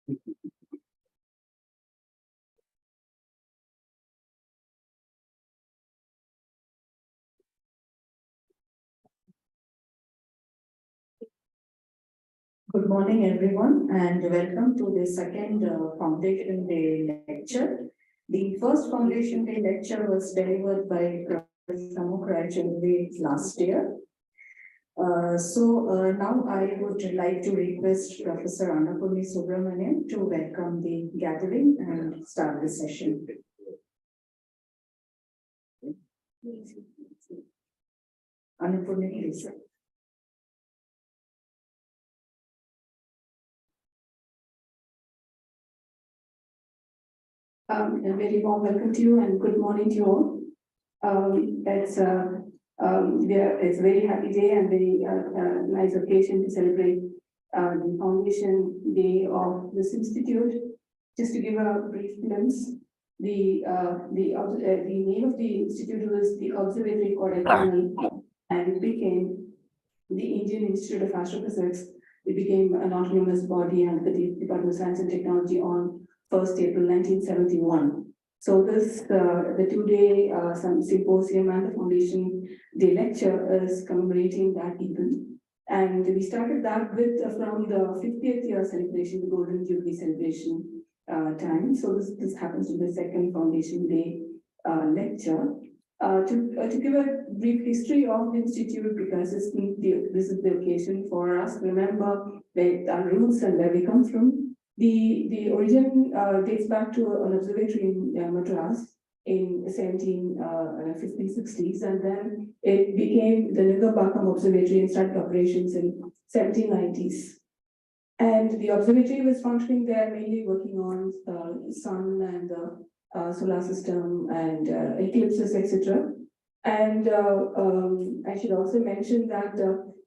Good morning, everyone, and welcome to the second Foundation Day lecture. The first Foundation Day lecture was delivered by Professor Samukh last year. Now I would like to request Professor Annapurni Subramanian to welcome the gathering and start the session. Annapurni, please. A very warm welcome to you and good morning to you all. It's a very happy day and very nice occasion to celebrate the Foundation Day of this institute. Just to give a brief glimpse, the name of the institute was the Observatory Kodaikanal, and it became the Indian Institute of Astrophysics. It became an autonomous body under the Department of Science and Technology on 1st April 1971. So this, the two-day symposium and the Foundation Day lecture is commemorating that event. And we started that with from the 50th year celebration, the Golden Jubilee celebration time. So this happens to be the second Foundation Day lecture. To give a brief history of the Institute, because this is the occasion for us to remember our roots and where we come from. The origin dates back to an observatory in Madras in 1750s, 60s, and then it became the Nigarbakam Observatory and started operations in 1790s. And the observatory was functioning there, mainly working on sun and solar system and eclipses, etc. And I should also mention that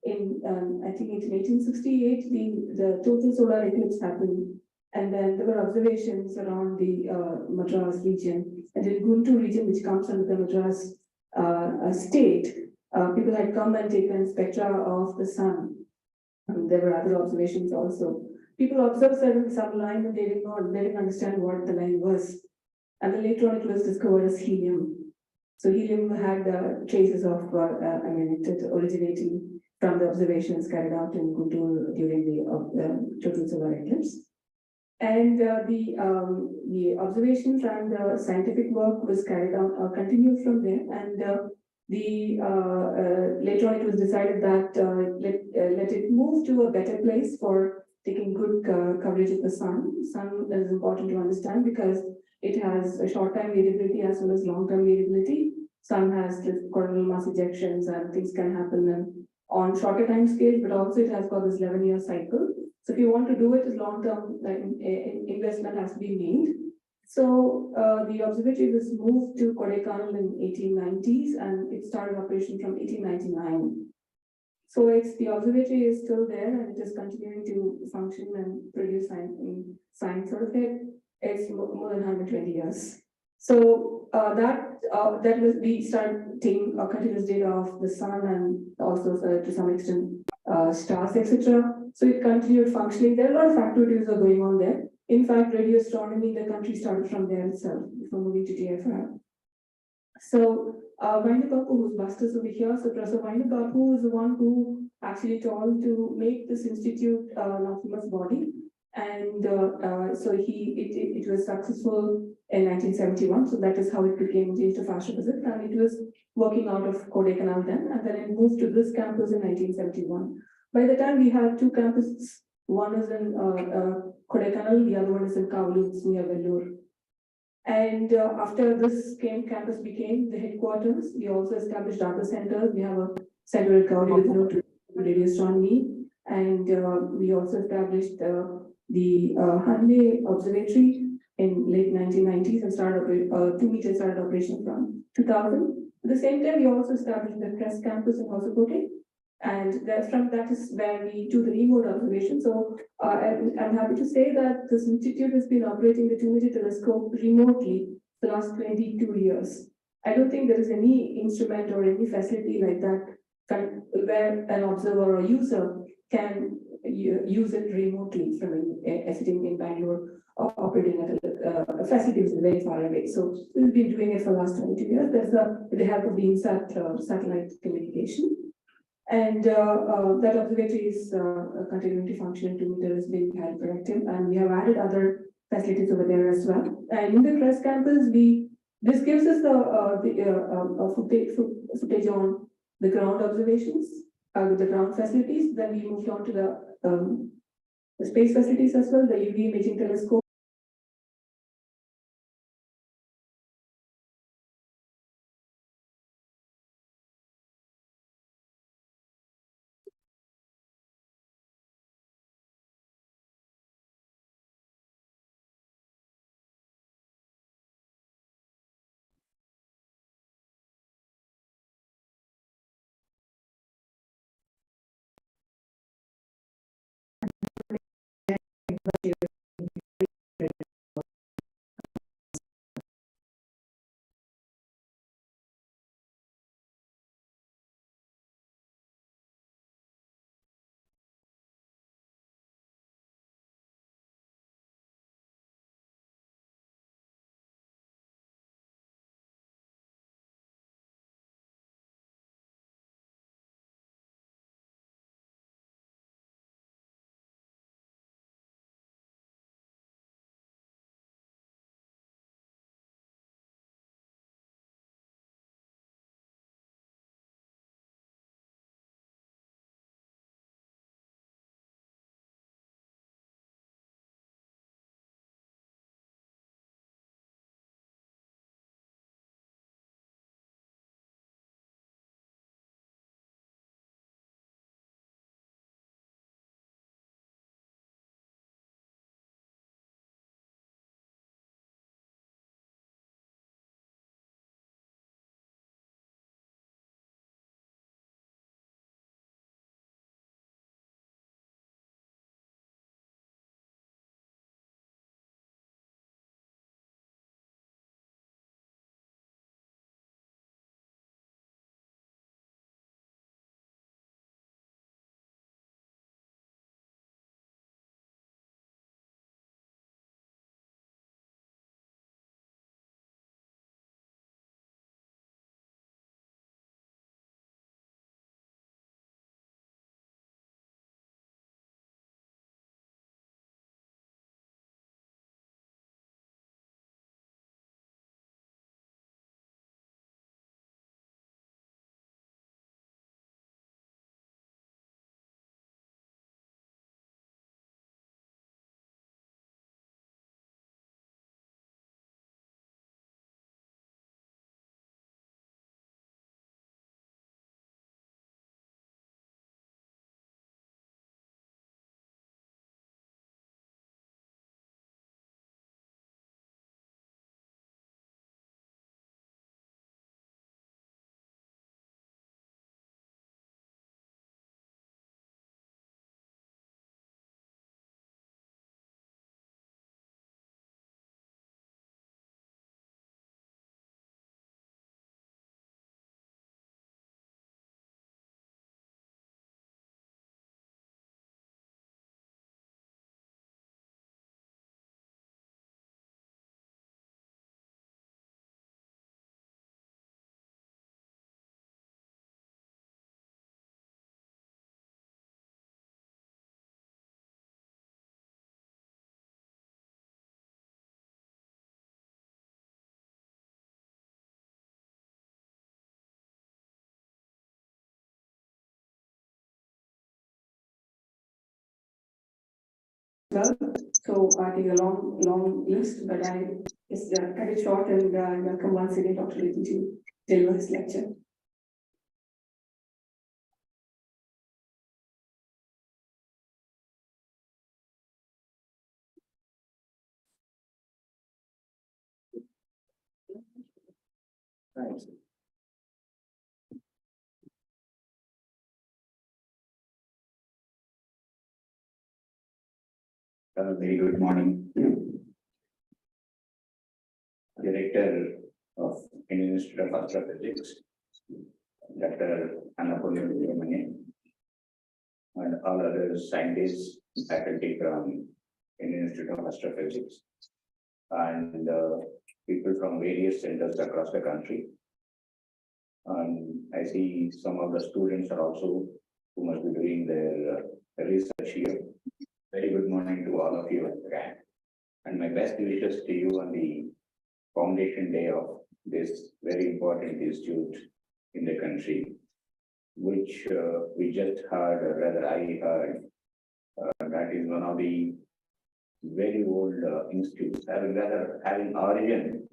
I think in 1868, the total solar eclipse happened. And then there were observations around the Madras region. And in Guntur region, which comes under the Madras state, people had come and taken spectra of the sun. There were other observations also. People observed some line, but they didn't understand what the line was. And then later on, it was discovered as helium. So helium had traces of, it originating from the observations carried out in Guntur during the total solar eclipse. And the observations and the scientific work was carried on, continued from there. And later on, it was decided that let it move to a better place for taking good coverage of the sun. Sun is important to understand because it has a short-time variability as well as long-term variability. Sun has the coronal mass ejections and things can happen on shorter time scales, but also it has got this 11-year cycle. So if you want to do it, long-term investment has to be made. So the observatory was moved to Kodaikanal in 1890s and it started operation from 1899. So the observatory is still there and it is continuing to function and produce science sort of it. It's more than 120 years. So we started taking continuous data of the sun and also to some extent stars, etc. So it continued functioning. There are a lot of activities that are going on there. In fact, radio astronomy, the country started from there itself, before moving to TFR. So Vainabapu, who's Buster's over here, so Professor Vainabapu is the one who actually told to make this institute an autonomous body. And so it was successful in 1971. So that is how it became the Institute of Astrophysics. And it was working out of Kodaikanal then. And then it moved to this campus in 1971. By the time we had two campuses, one is in Kodaikanal, the other one is in Kavalu, near Vellore. And after this campus became the headquarters, we also established data centers. We have a center at Gaudi with radio astronomy. And we also established the Hanle Observatory in late 1990s and started 2 meters started operation from 2000. At the same time, we also established the press campus in Hosakote. And that is where we do the remote observation. So I'm happy to say that this institute has been operating the 2-meter telescope remotely the last 22 years. I don't think there is any instrument or any facility like that where an observer or user can use it remotely from sitting in Bangalore or operating at a facility which is very far away. So we've been doing it for the last 22 years. There's with the help of the INSAT satellite communication. And that observatory is continuing to function. 2 meters is being held productive, and we have added other facilities over there as well. And in the Crest campus, this gives us the footage on the ground observations with the ground facilities. Then we moved on to the space facilities as well, the UV imaging telescope. So I think a long list, but I just cut it short and welcome once again Dr. Little to deliver his lecture. Right. Very good morning. Director of Indian Institute of Astrophysics, Dr. Annapurna and all other scientists, faculty from Indian Institute of Astrophysics, and people from various centers across the country. And I see some of the students are also who must be doing their research here. Very good morning to all of you again. And my best wishes to you on the foundation day of this very important institute in the country, which we just heard, or rather I heard, that is one of the very old institutes, having origin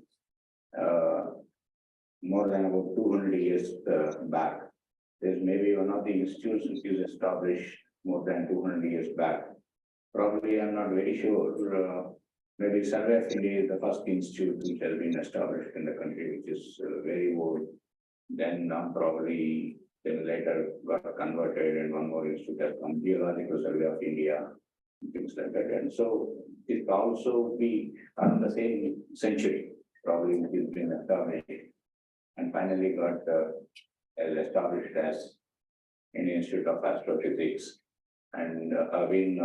more than about 200 years back. There's maybe one of the institutes which is established more than 200 years back. Probably, I'm not very sure. Maybe Survey of India is the first institute which has been established in the country, which is very old. Then probably then later got converted, and one more institute has come, Geological Survey of India, things like that. And so it also be on the same century, probably which has been established, and finally got established as Indian Institute of Astrophysics, and I've been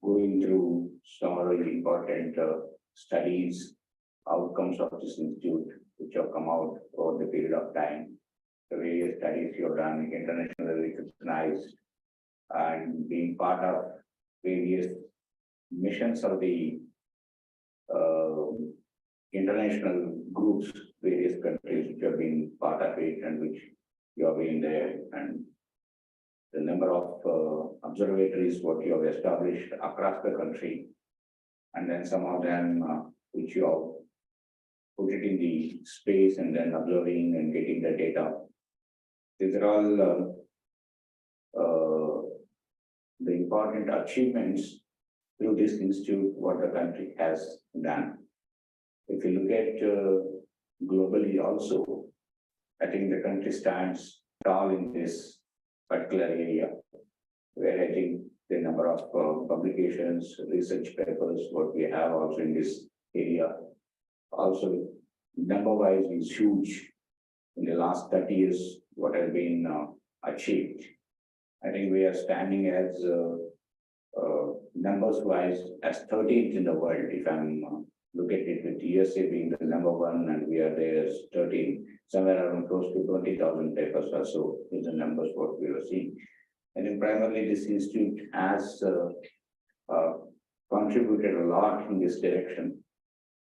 going through some of the important studies, outcomes of this institute, which have come out over the period of time. The various studies you have done, internationally recognized, and being part of various missions of the international groups, various countries which have been part of it and which you have been there, and the number of observatories what you have established across the country, and then some of them which you have put it in the space and then observing and getting the data. These are all the important achievements through this institute what the country has done. If you look at globally also, I think the country stands tall in this particular area, where I think the number of publications, research papers, what we have also in this area, also number-wise is huge. In the last 30 years, what has been achieved. I think we are standing as numbers-wise as 13th in the world. If I'm look at it with USA being the number one, and we are there as 13, somewhere around close to 20,000 papers or so is the numbers what we are seeing. And then primarily this institute has contributed a lot in this direction,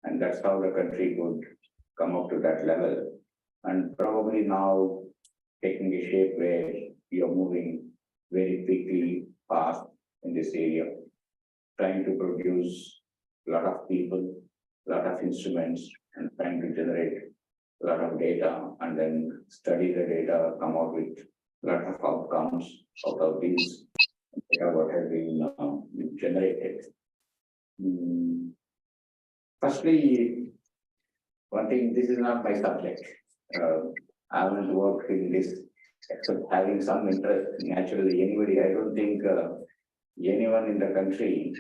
and that's how the country could come up to that level. And probably now taking a shape where you're moving very quickly, fast in this area, trying to produce a lot of people, a lot of instruments, and trying to generate a lot of data, and then study the data, come out with a lot of outcomes out of these data what has been generated. Firstly, one thing, this is not my subject. I haven't worked in this except having some interest. Naturally, anybody, I don't think anyone in the country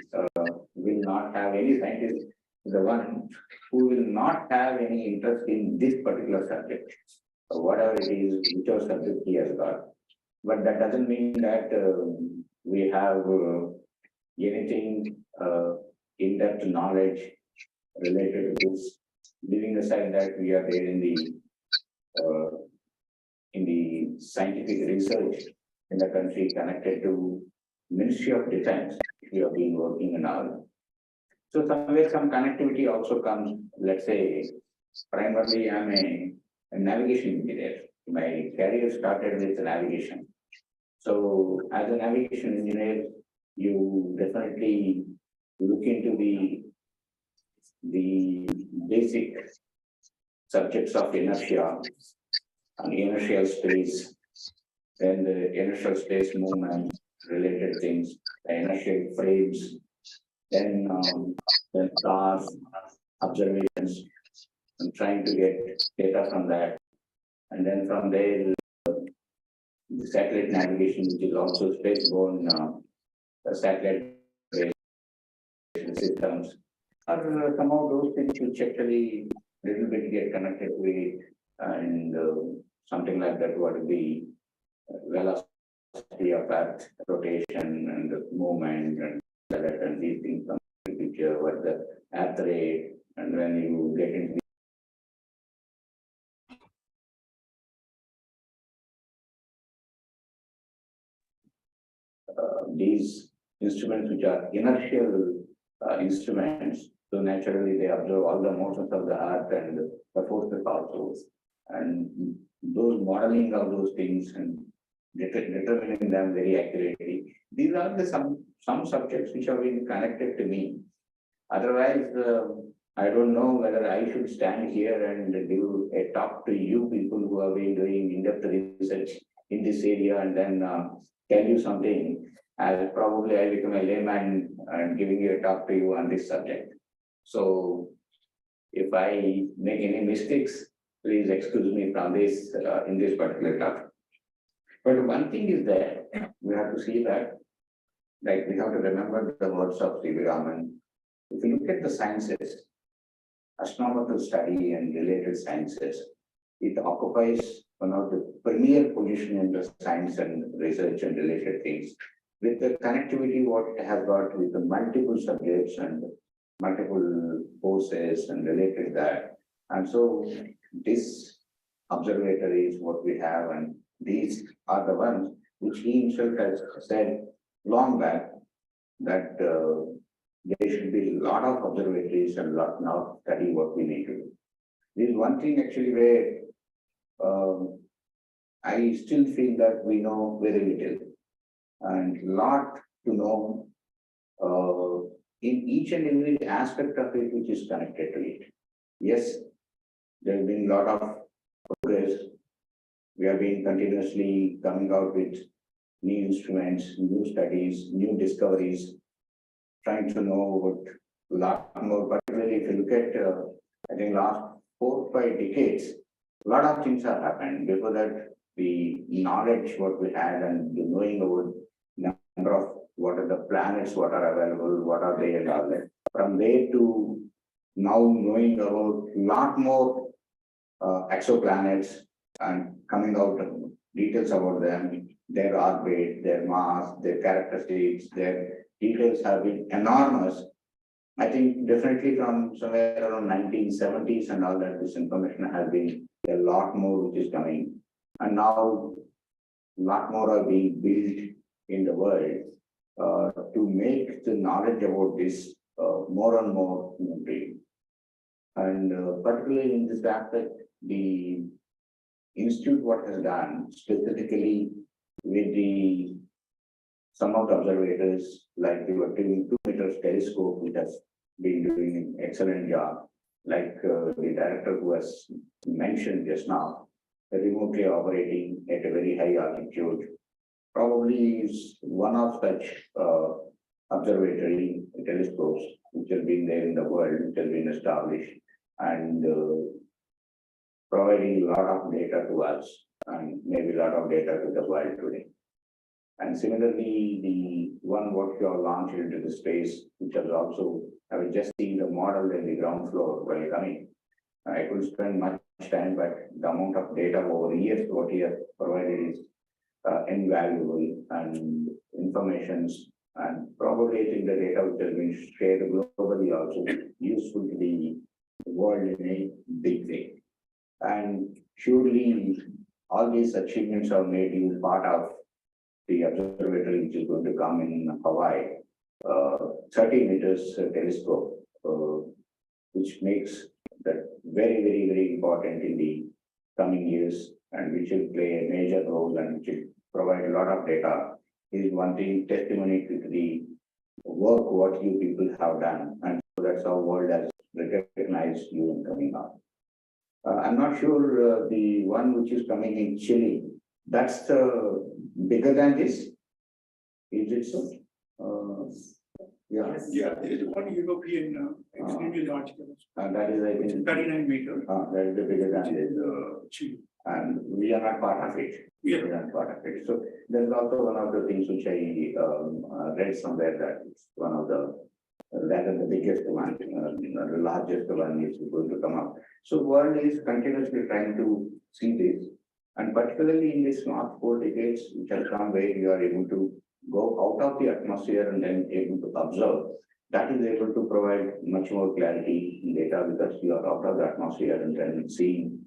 will not have any scientist, the one who will not have any interest in this particular subject, whatever it is, whichever subject he has got. But that doesn't mean that we have anything in-depth knowledge related to this, leaving aside that we are there in the scientific research in the country connected to Ministry of Defense, we have been working in all. So somewhere some connectivity also comes. Let's say, primarily I'm a navigation engineer. My career started with navigation. So as a navigation engineer, you definitely look into the basic subjects of inertia and inertial space, then the inertial space movement related things, the inertial frames, then stars, observations, and trying to get data from that. And then from there, the satellite navigation, which is also spaceborne satellite systems, are somehow those things which actually little bit get connected to it. And something like that, what is the velocity of Earth rotation and the movement and these things come into the picture, what the earth rate, and when you get into these instruments which are inertial instruments, so naturally they observe all the motions of the earth and the forces also. And those modeling of those things and determining them very accurately. These are the some subjects which have been connected to me. Otherwise, I don't know whether I should stand here and give a talk to you people who have been doing in-depth research in this area and then tell you something. As probably I become a layman and giving you a talk to you on this subject. So if I make any mistakes, please excuse me from this in this particular talk. But one thing is that we have to see that, like we have to remember the words of C.V. Raman. If you look at the sciences, astronomical study and related sciences, it occupies one of the premier position in the science and research and related things. With the connectivity, what it has got with the multiple subjects and multiple courses and related that. And so this observatory is what we have, and these are the ones which he himself has said long back that there should be a lot of observatories and lot now study what we need to do. This is one thing actually where I still feel that we know very little and lot to know in each and every aspect of it which is connected to it. Yes, there has been a lot of progress. We have been continuously coming out with new instruments, new studies, new discoveries, trying to know what a lot more, particularly if you look at, I think last 4 or 5 decades, a lot of things have happened. Before that, the knowledge what we had and the knowing about number of what are the planets, what are available, what are they and all that. From there to now knowing about a lot more exoplanets and coming out details about them, their orbit, their mass, their characteristics, their details have been enormous. I think definitely from somewhere around 1970s and all that, this information has been a lot more which is coming. And now a lot more are being built in the world to make the knowledge about this more and more real. And particularly in this aspect, the institute what has done specifically with the some of the observators, like they were doing 2 meters telescope, which has been doing an excellent job, like the director who has mentioned just now, remotely operating at a very high altitude, probably is one of such observatory telescopes which have been there in the world, which has been established and providing a lot of data to us and maybe a lot of data to the world today. And similarly, the one what you have launched into the space, which has also, I was just seeing the model in the ground floor while coming. I could spend much time, but the amount of data over years what he has provided is invaluable and informations, and probably I think the data which has been shared globally also useful to the world in a big way. And surely all these achievements have made you part of the observatory which is going to come in Hawaii, 30 meters telescope, which makes that very, very, very important in the coming years, and which will play a major role and which will provide a lot of data. Is one thing testimony to the work what you people have done, and so that's how world has recognized you in coming up. I'm not sure the one which is coming in Chile, that's the bigger than this. Is it so? Yeah. Yeah, there is one European extremely large telescope, And that is, I which is think, 39 meters, that is the bigger which than this. is Chile. And we are not part of it. Yeah. We are not part of it. So there's also one of the things which I read somewhere that it's one of the rather the biggest one, the largest one is going to come up. So world is continuously trying to see this. And particularly in these last 4 decades, which has come where you are able to go out of the atmosphere and then able to observe, that is able to provide much more clarity in data because you are out of the atmosphere and then seeing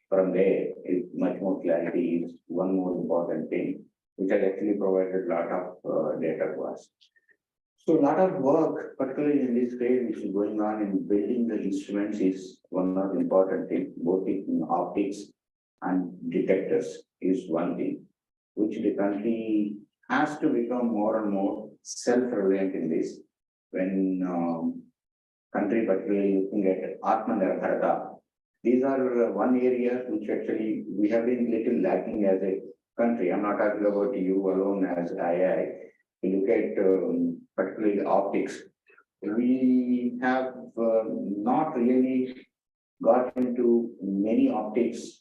from there is much more clarity is one more important thing, which has actually provided a lot of data to us. So a lot of work, particularly in this field, which is going on in building the instruments is one of the important things, both in optics and detectors is one thing, which the country has to become more and more self-reliant in this. When country particularly looking at Atmanirbharta, these are one area which actually we have been little lacking as a country. I'm not talking about you alone as II. We look at particularly optics. We have not really got into many optics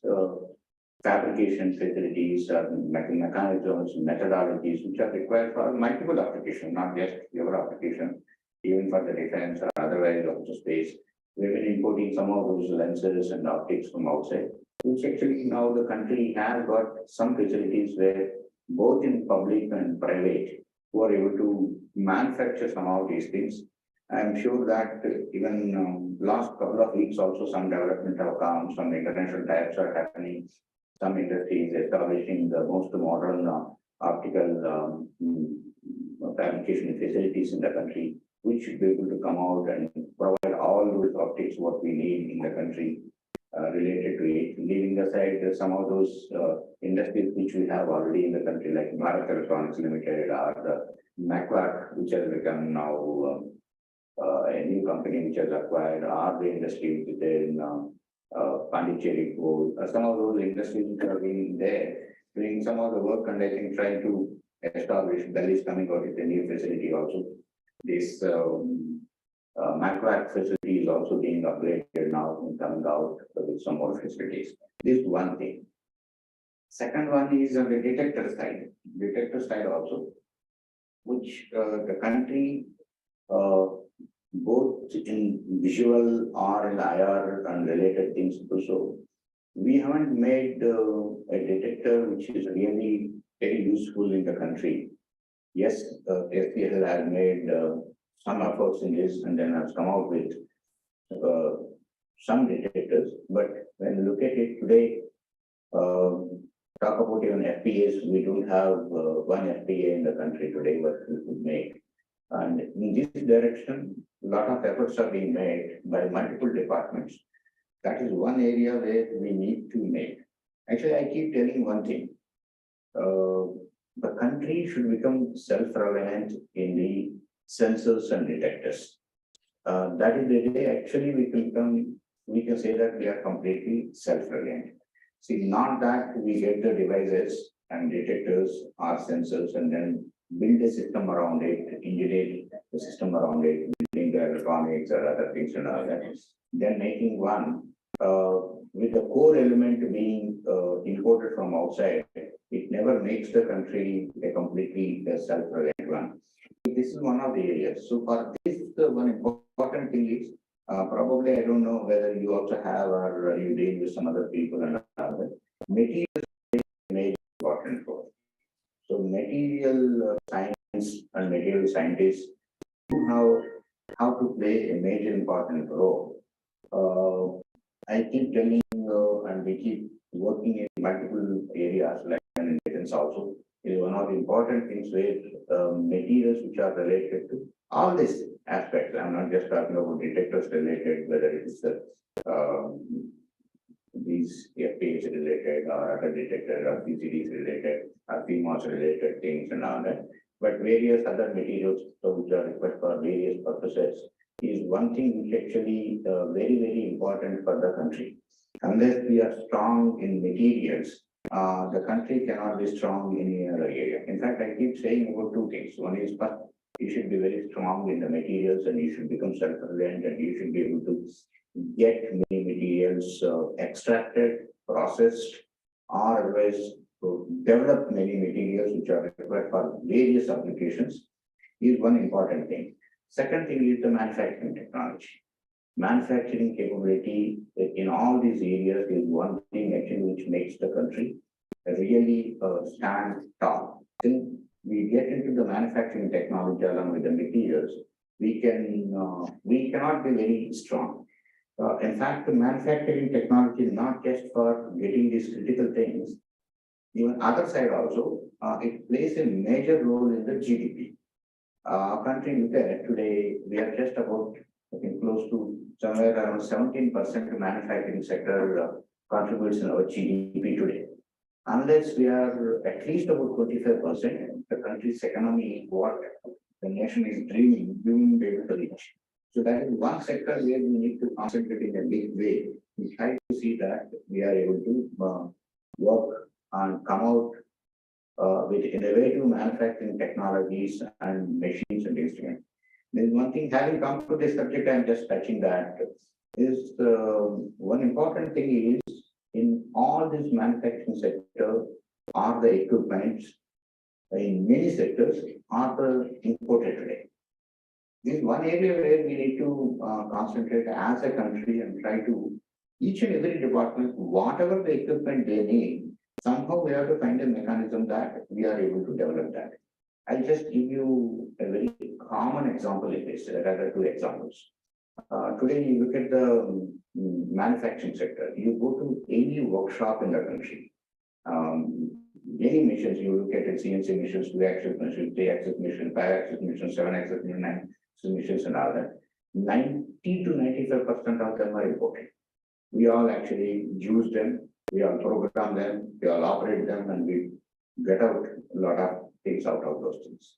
fabrication facilities, mechanisms, methodologies, which are required for multiple applications, not just your application, even for the defense or otherwise also space. We've been importing some of those lenses and optics from outside, which actually now the country has got some facilities where both in public and private who are able to manufacture some of these things. I'm sure that even last couple of weeks also some development have come, some international types are happening, some industries establishing the most modern optical fabrication facilities in the country, which should be able to come out and provide all those optics what we need in the country related to it. Leaving aside some of those industries which we have already in the country, like Bharat Electronics Limited or the MacWac, which has become now a new company which has acquired, or the industry which is there in Pondicherry Gold, some of those industries which are being there, doing some of the work and I think trying to establish. Delhi is coming out with a new facility also. This MacWac facility is also being upgraded now and coming out with some more facilities. This is one thing. Second one is on the detector side. Detector side also, which the country both in visual or in IR and related things also, we haven't made a detector which is really very useful in the country. Yes, SPL has made some efforts in this and then has come out with some detectors, but when you look at it today, talk about even FPAs, we don't have one FPA in the country today, what we could make. And in this direction, a lot of efforts are being made by multiple departments. That is one area where we need to make. Actually, I keep telling one thing. The country should become self-reliant in the sensors and detectors. That is the day actually we can say that we are completely self-reliant. See, not that we get the devices and detectors or sensors and then build a system around it, engineer the system around it, building the electronics or other things and all that. Then making one with the core element being imported from outside, it never makes the country a completely self-reliant one. This is one of the areas. So for this, one important thing is probably I don't know whether you also have or you deal with some other people and other materials play important role. So material science and material scientists know how to play a major important role. I keep telling and we keep working in multiple areas like defense also is one of the important things where materials which are related to all these aspects. I'm not just talking about detectors related, whether it is the these FPAs related or other detector or PCDs related or PMOS related things and all that, but various other materials which are required for various purposes is one thing which actually very, very important for the country. Unless we are strong in materials, the country cannot be strong in any other area. In fact, I keep saying about two things. One is first, you should be very strong in the materials and you should become self-reliant and you should be able to get many materials extracted, processed, or otherwise to develop many materials which are required for various applications is one important thing. Second thing is the manufacturing technology. Manufacturing capability in all these areas is one thing actually which makes the country really stand tall. Till we get into the manufacturing technology along with the materials, we cannot be very strong. In fact, the manufacturing technology is not just for getting these critical things, even other side also, it plays a major role in the GDP. Our country, look at today, we are just about, I think, close to somewhere around 17% to manufacturing sector contributes in our GDP today. Unless we are at least about 25%, the country's economy, what the nation is dreaming, we won't be able to reach. So that is one sector where we need to concentrate in a big way. We try to see that we are able to work and come out with innovative manufacturing technologies and machines and instruments. There's one thing, having come to this subject, I'm just touching that, is one important thing is in all this manufacturing sector are the equipments in many sectors are the imported today. This is one area where we need to concentrate as a country and try to each and every department, whatever the equipment they need, somehow we have to find a mechanism that we are able to develop that. I'll just give you a very common example in this, rather two examples. Today, you look at the manufacturing sector, you go to any workshop in the country, any machines, you look at it, CNC machines, 2-axis machines, 3-axis machines, 5-axis machines, 7-axis machines, 9-axis machines, and all that. 90 to 95% of them are imported. We all actually use them, we all program them, we all operate them, and we get out a lot of things out of those things.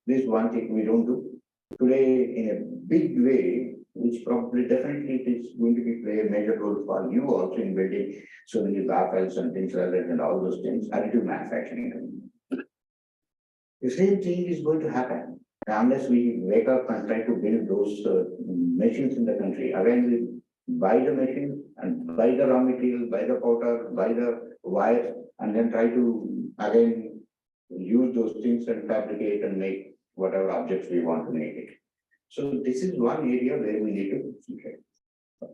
This is one thing we don't do. Today, in a big way, which probably definitely it is going to be play a major role for you also in building so many baffles and things like that and all those things, additive manufacturing. The same thing is going to happen unless we wake up and try to build those machines in the country. Again, we buy the machine and buy the raw material, buy the powder, buy the wire, and then try to again use those things and fabricate and make whatever objects we want to make it. So this is one area where we need to concentrate.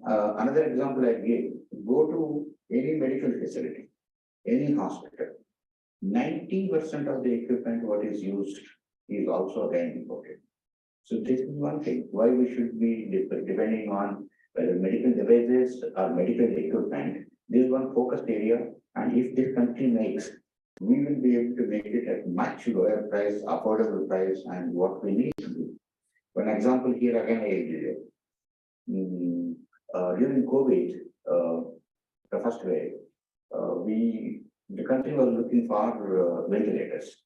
Another example I gave, go to any medical facility, any hospital, 90% of the equipment what is used is also again imported. So this is one thing why we should be depending on whether medical devices or medical equipment. This is one focused area, and if this country makes, we will be able to make it at much lower price, affordable price, and what we need to do. For an example here again, I give you. During COVID, the first wave, the country was looking for ventilators.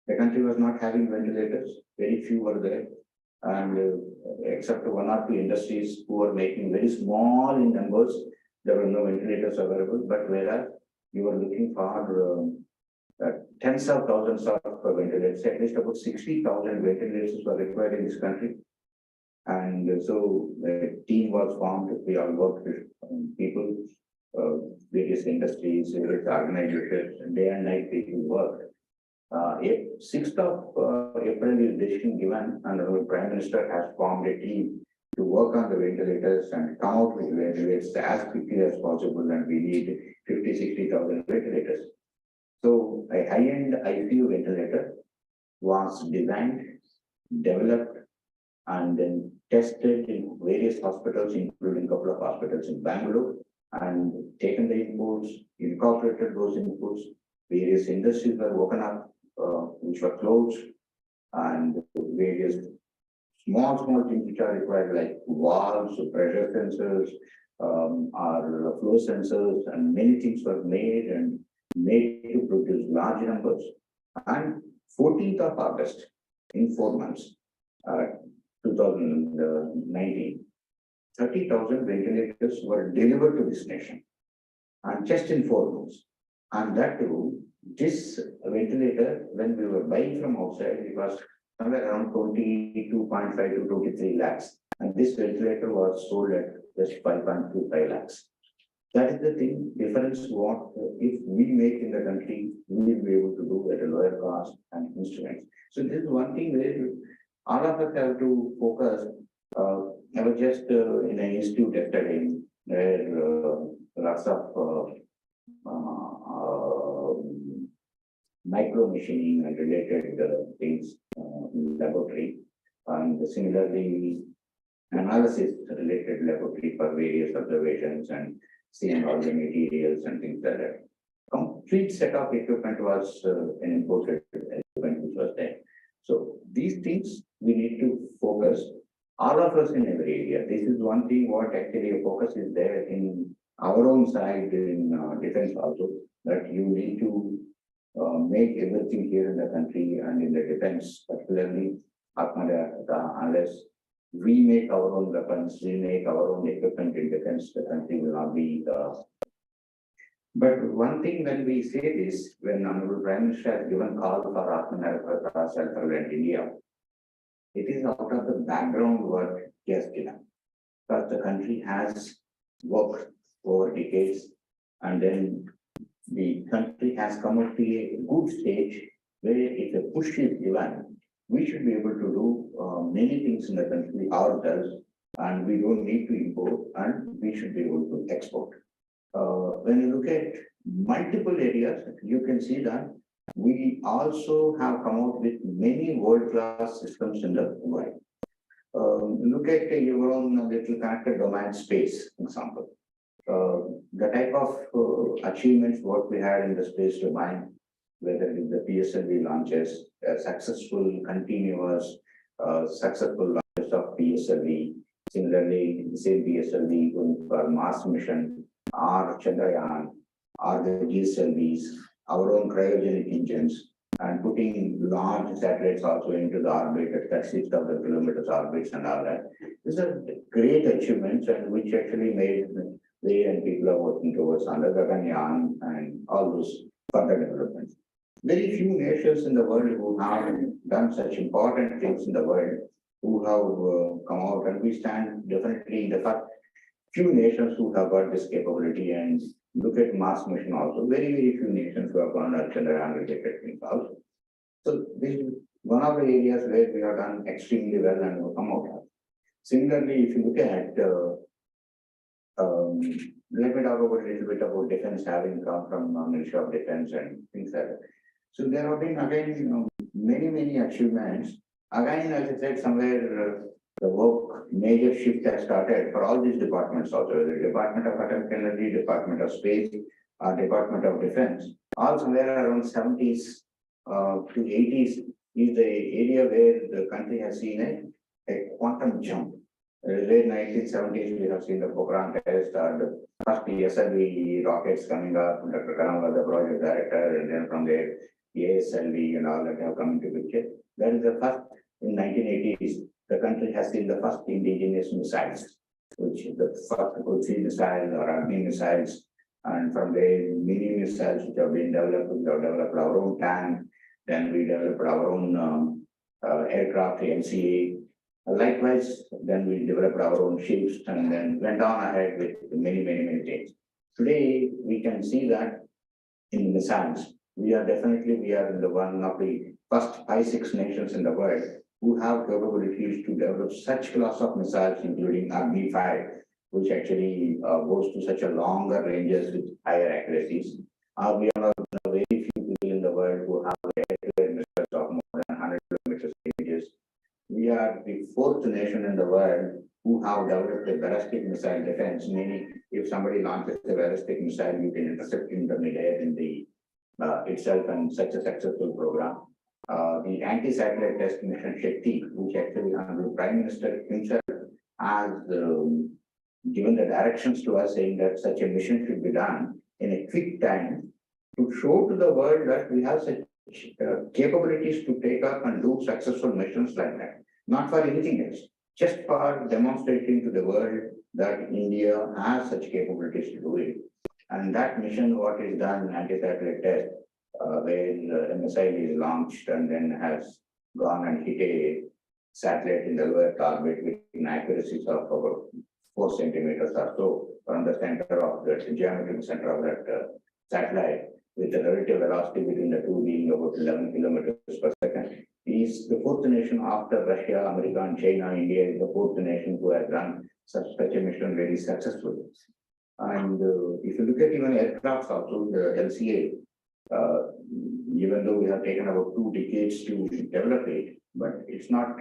The country was not having ventilators, very few were there, and except one or two industries who were making very small in numbers, there were no ventilators available, but whereas you were looking for tens of thousands of ventilators, at least about 60,000 ventilators were required in this country. And so a team was formed, we all worked with people, various industries, various organizations, day and night people worked. 6th of April is decision given, and our Prime Minister has formed a team to work on the ventilators and come out with ventilators as quickly as possible, and we need 50,000-60,000 ventilators. So a high-end ICU ventilator was designed, developed, and then tested in various hospitals, including a couple of hospitals in Bangalore, and taken the inputs, incorporated those inputs. Various industries were woken up, which were closed, and various small things which are required, like valves, pressure sensors, or flow sensors, and many things were made to produce large numbers. And 14th of August, in 4 months, 2019, 30,000 ventilators were delivered to this nation, and just in 4 months. And that too, this ventilator, when we were buying from outside, it was somewhere around 22.5 to 23 lakhs. And this ventilator was sold at just 5.25 lakhs. That is the thing, difference what if we make in the country, we will be able to do at a lower cost and instruments. So this is one thing where all of us have to focus. I was just in an institute yesterday where lots of micro machining and related things in laboratory, and similarly analysis related laboratory for various observations and seeing all the materials and things like that. Complete set of equipment was an imported equipment which was there. So these things we need to focus, all of us in every area. This is one thing what actually a focus is there in our own side in defense also, that you need to make everything here in the country and in the defense, particularly unless we make our own weapons, we make our own equipment in defense, the country will not be. But one thing when we say this, when Honorable Prime Minister has given call for Atmanirbhar self-reliant India, it is out of the background work he has given. Because the country has worked over decades, and then the country has come up to a good stage where if a push is given, we should be able to do many things in the country ourselves, and we don't need to import, and we should be able to export. When you look at multiple areas, you can see that we also have come out with many world-class systems in the world. Look at your own little connected domain space example. The type of achievements what we had in the space domain, whether it is the PSLV launches, successful continuous successful launches of PSLV, similarly the same PSLV going for Mars mission, or Chandrayaan, or the GSLVs, our own cryogenic engines, and putting large satellites also into the orbit at 36,000 kilometers orbits and all that. These are great achievements, and which actually made they and people are working towards under Gaganyaan and all those further developments. Very few nations in the world who have done such important things in the world, who have come out, and we stand definitely in the first few nations who have got this capability. And look at Mars mission also, very few nations who have gone at Chandrayaan related things also. So this is one of the areas where we have done extremely well and will come out. Similarly, if you look at let me talk about a little bit about defense, having come from Ministry of Defense and things like that. So there have been again, many achievements. Again, as I said, somewhere the work major shift has started for all these departments also, the Department of Atomic Energy, Department of Space, Department of Defense. All somewhere around 70s to 80s is the area where the country has seen a quantum jump. Late 1970s, we have seen the Pokhran test, the first PSLV rockets coming up. Dr. Karam was the project director, and then from there, ASLV and all that have come into picture. That is the first, in 1980s, the country has seen the first indigenous missiles, which is the first Kutsi missiles or Agni missiles, and from there, mini missiles which have been developed. We have developed our own tank, then we developed our own aircraft, MCA. Likewise, then we developed our own ships and then went on ahead with many things. Today, we can see that in missiles, we are in the one of the first 5-6 nations in the world who have capabilities to develop such class of missiles, including Agni 5, which actually goes to such a longer ranges with higher accuracies. We are one of the very few people in the world who have air-to-air missiles of more than 100 kilometers ranges. We are the 4th nation in the world who have developed a ballistic missile defense, meaning if somebody launches a ballistic missile, you can intercept in the midair in the itself, and such a successful program. The anti-satellite test mission Shakti, which actually the Prime Minister himself has given the directions to us, saying that such a mission should be done in a quick time to show to the world that we have such capabilities to take up and do successful missions like that. Not for anything else, just for demonstrating to the world that India has such capabilities to do it. And that mission, what is done, anti-satellite test, where a missile is launched and then has gone and hit a satellite in the lower orbit with an accuracy of about 4 centimeters or so from the center of the geometric center of that satellite, with the relative velocity between the two being about 11 kilometers per second. Is the 4th nation after Russia, America, and China. India is the 4th nation who has done such a mission very successfully. And if you look at even aircrafts also, the LCA, even though we have taken about 2 decades to develop it, but it's not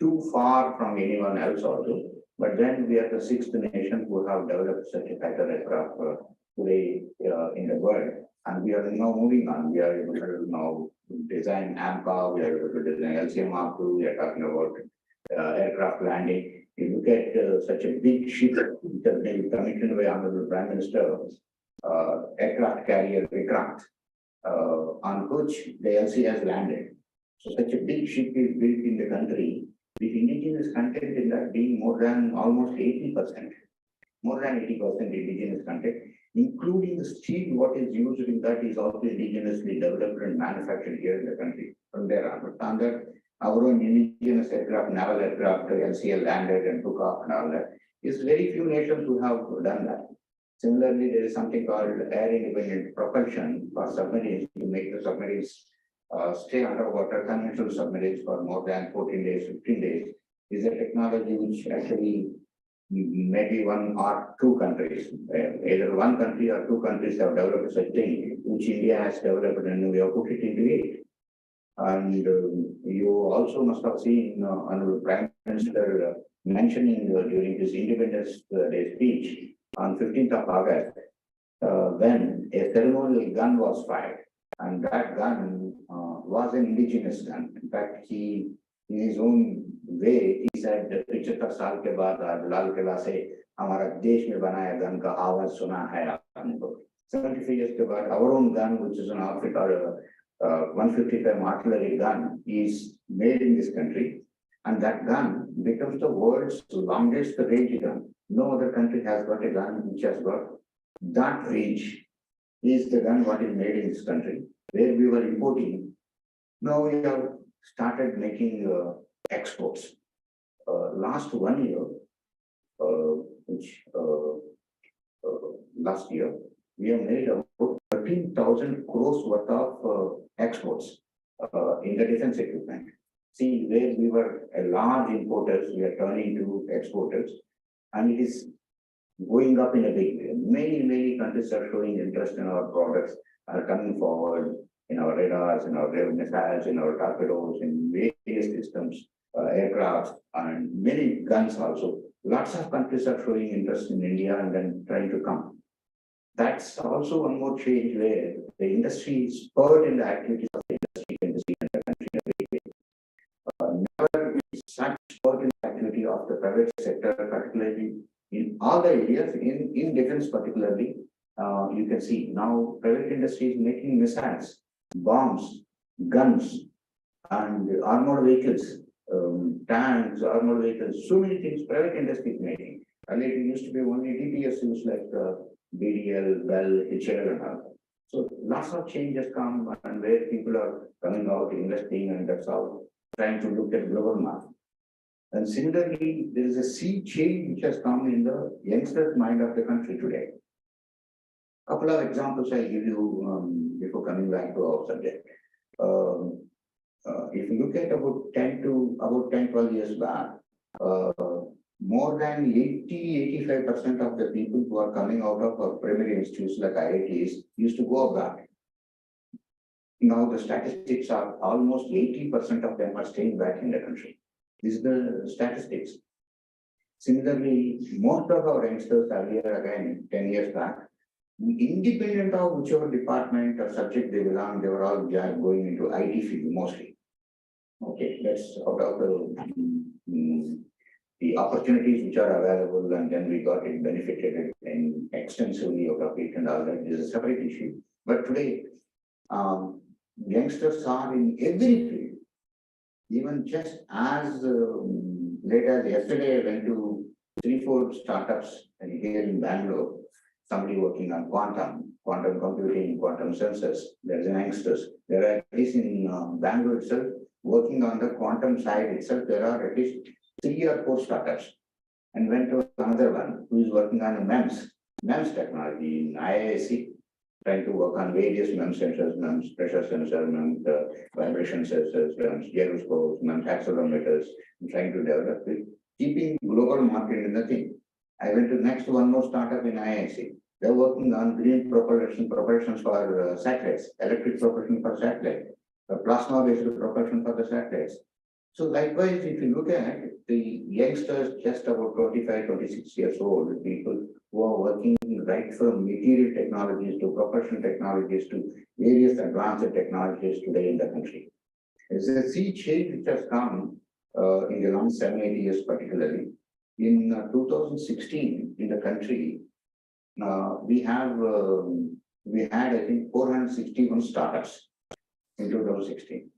too far from anyone else also. But then we are the 6th nation who have developed such a fighter aircraft today in the world. And we are now moving on. We are able to now design AMPA, we are able to design LCA Mark II, we are talking about aircraft landing. You look at such a big ship which has been commissioned by Honorable Prime Minister, aircraft carrier Vikrant, on which the LC has landed. So such a big ship is built in the country, with indigenous content in that being more than almost 80%. More than 80% indigenous content, including the steel, what is used in that is also indigenously developed and manufactured here in the country. From there on, but on that, our own indigenous aircraft, naval aircraft, LCL landed and took off and all that. It's very few nations who have done that. Similarly, there is something called air independent propulsion for submarines to make the submarines stay underwater. Conventional submarines for more than 14 days, 15 days is a technology which actually maybe 1 or 2 countries, either 1 country or 2 countries have developed such thing, which India has developed and we have put it into it. And you also must have seen Honorable Prime Minister mentioning during his Independence Day speech on 15th of August, when a ceremonial gun was fired, and that gun was an indigenous gun. In fact, he, in his own way, he said, 75 साल के बाद आज लाल किला से हमारा देश में बनाया gun का आवाज सुना है आपने को. 75 years के बाद our own gun, which is an outfit or 155 artillery gun, is made in this country, and that gun becomes the world's longest range gun. No other country has got a gun which has got that range. Is the gun what is made in this country, where we were importing. Now we have started making exports. Last 1 year, last year, we have made about 13,000 crores worth of exports in the defense equipment. See, where we were a large importers, we are turning to exporters, and it is going up in a big way. Many countries are showing interest in our products, are coming forward in our radars, in our missiles, in our torpedoes, in various systems, aircraft, and many guns also. Lots of countries are showing interest in India and then trying to come. That's also one more change where the industry is spurred in the activities of the industry in the country in a big way. Never such spurred in the activity of the private sector, particularly in all the areas, in defense particularly. You can see now private industry is making missiles, bombs, guns, and armored vehicles, tanks, armored vehicles, so many things private industry is making. Earlier it used to be only DPS used like BDL, Bell, HL and all. So lots of changes come and where people are coming out, investing, and that's how trying to look at global market. And similarly, there is a sea change which has come in the youngsters' mind of the country today. Couple of examples I give you before coming back to our subject. If you look at about 10, 12 years back, more than 85% of the people who are coming out of our primary institutes like IITs used to go abroad. Now the statistics are almost 80% of them are staying back in the country. This is the statistics. Similarly, most of our youngsters earlier, again, 10 years back, independent of whichever department or subject they belong, they were all going into IT field mostly. Okay, that's out of the opportunities which are available, and then we got it benefited and extensively out of it and all that is a separate issue. But today, youngsters are in every field. Even just as late as yesterday, I went to 3-4 startups here in Bangalore. Somebody working on quantum computing, quantum sensors. There's an youngsters. There are at least in Bangalore itself, working on the quantum side itself, there are at least 3 or 4 startups. And went to another one who is working on a MEMS technology in IISc, trying to work on various MEMS sensors, MEMS pressure sensor, MEMS vibration sensors, MEMS gyroscopes, MEMS accelerometers, and trying to develop it, keeping global market in the thing. I went to next one more startup in IIC. They're working on green propulsions for satellites, electric propulsion for satellites, plasma-based propulsion for the satellites. So likewise, if you look at the youngsters just about 25, 26 years old, people who are working right from material technologies to propulsion technologies to various advanced technologies today in the country. It's a sea change which has come in the last 7-8 years particularly. In 2016, in the country, we had, I think, 461 startups in 2016.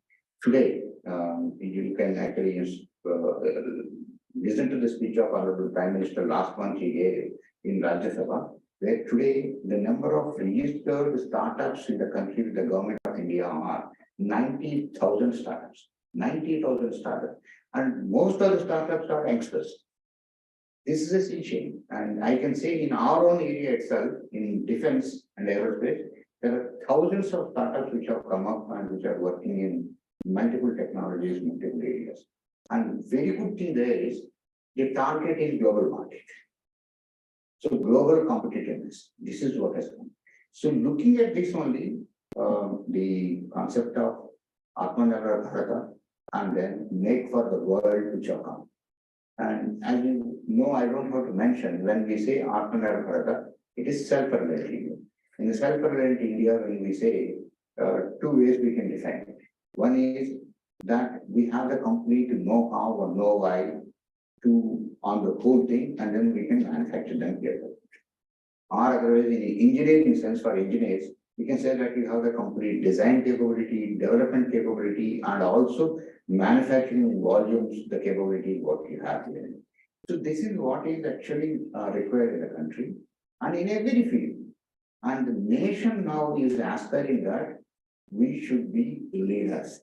Today, you can actually listen to the speech of Honorable Prime Minister last month he gave in Rajya Sabha, where today the number of registered startups in the country with the government of India are 90,000 startups. 90,000 startups. And most of the startups are youngsters. This is a sea change. And I can say in our own area itself, in defense and aerospace, there are thousands of startups which have come up and which are working in multiple technologies, multiple areas. And very good thing there is the target is global market. So global competitiveness, this is what has come. So looking at this only, the concept of Atmanirbhar Bharata and then make for the world which have come. And as you know, I don't have to mention, when we say Atmanirbhar Bharata, it is self-reliant India. In the self-reliant India, when we say, two ways we can define it. One is that we have the complete know-how or know-why to on the whole thing, and then we can manufacture them here. Or otherwise, in the engineering sense for engineers, we can say that we have the complete design capability, development capability, and also manufacturing volumes, the capability what you have here. So this is what is actually required in the country and in every field. And the nation now is aspiring that we should be leaders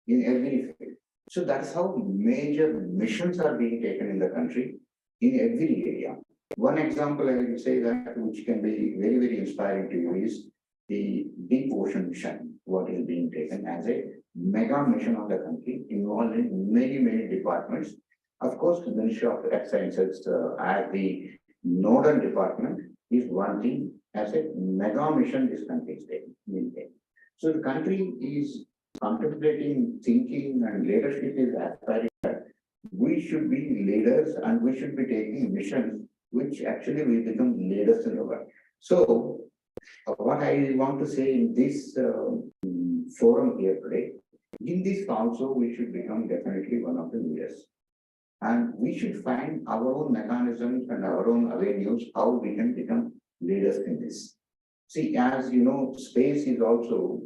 in every field. So that's how major missions are being taken in the country in every area. One example I will say that which can be very, very inspiring to you is the Deep Ocean Mission, what is being taken as a mega mission of the country involving many, many departments. Of course, the Ministry of Earth Sciences as the nodal department is one thing as a mega mission this country is taking. So the country is contemplating, thinking, and leadership is aspiring that we should be leaders and we should be taking missions which actually will become leaders in the world. So what I want to say in this forum here today, in this also we should become definitely one of the leaders. And we should find our own mechanisms and our own avenues how we can become leaders in this. See, as you know, space is also,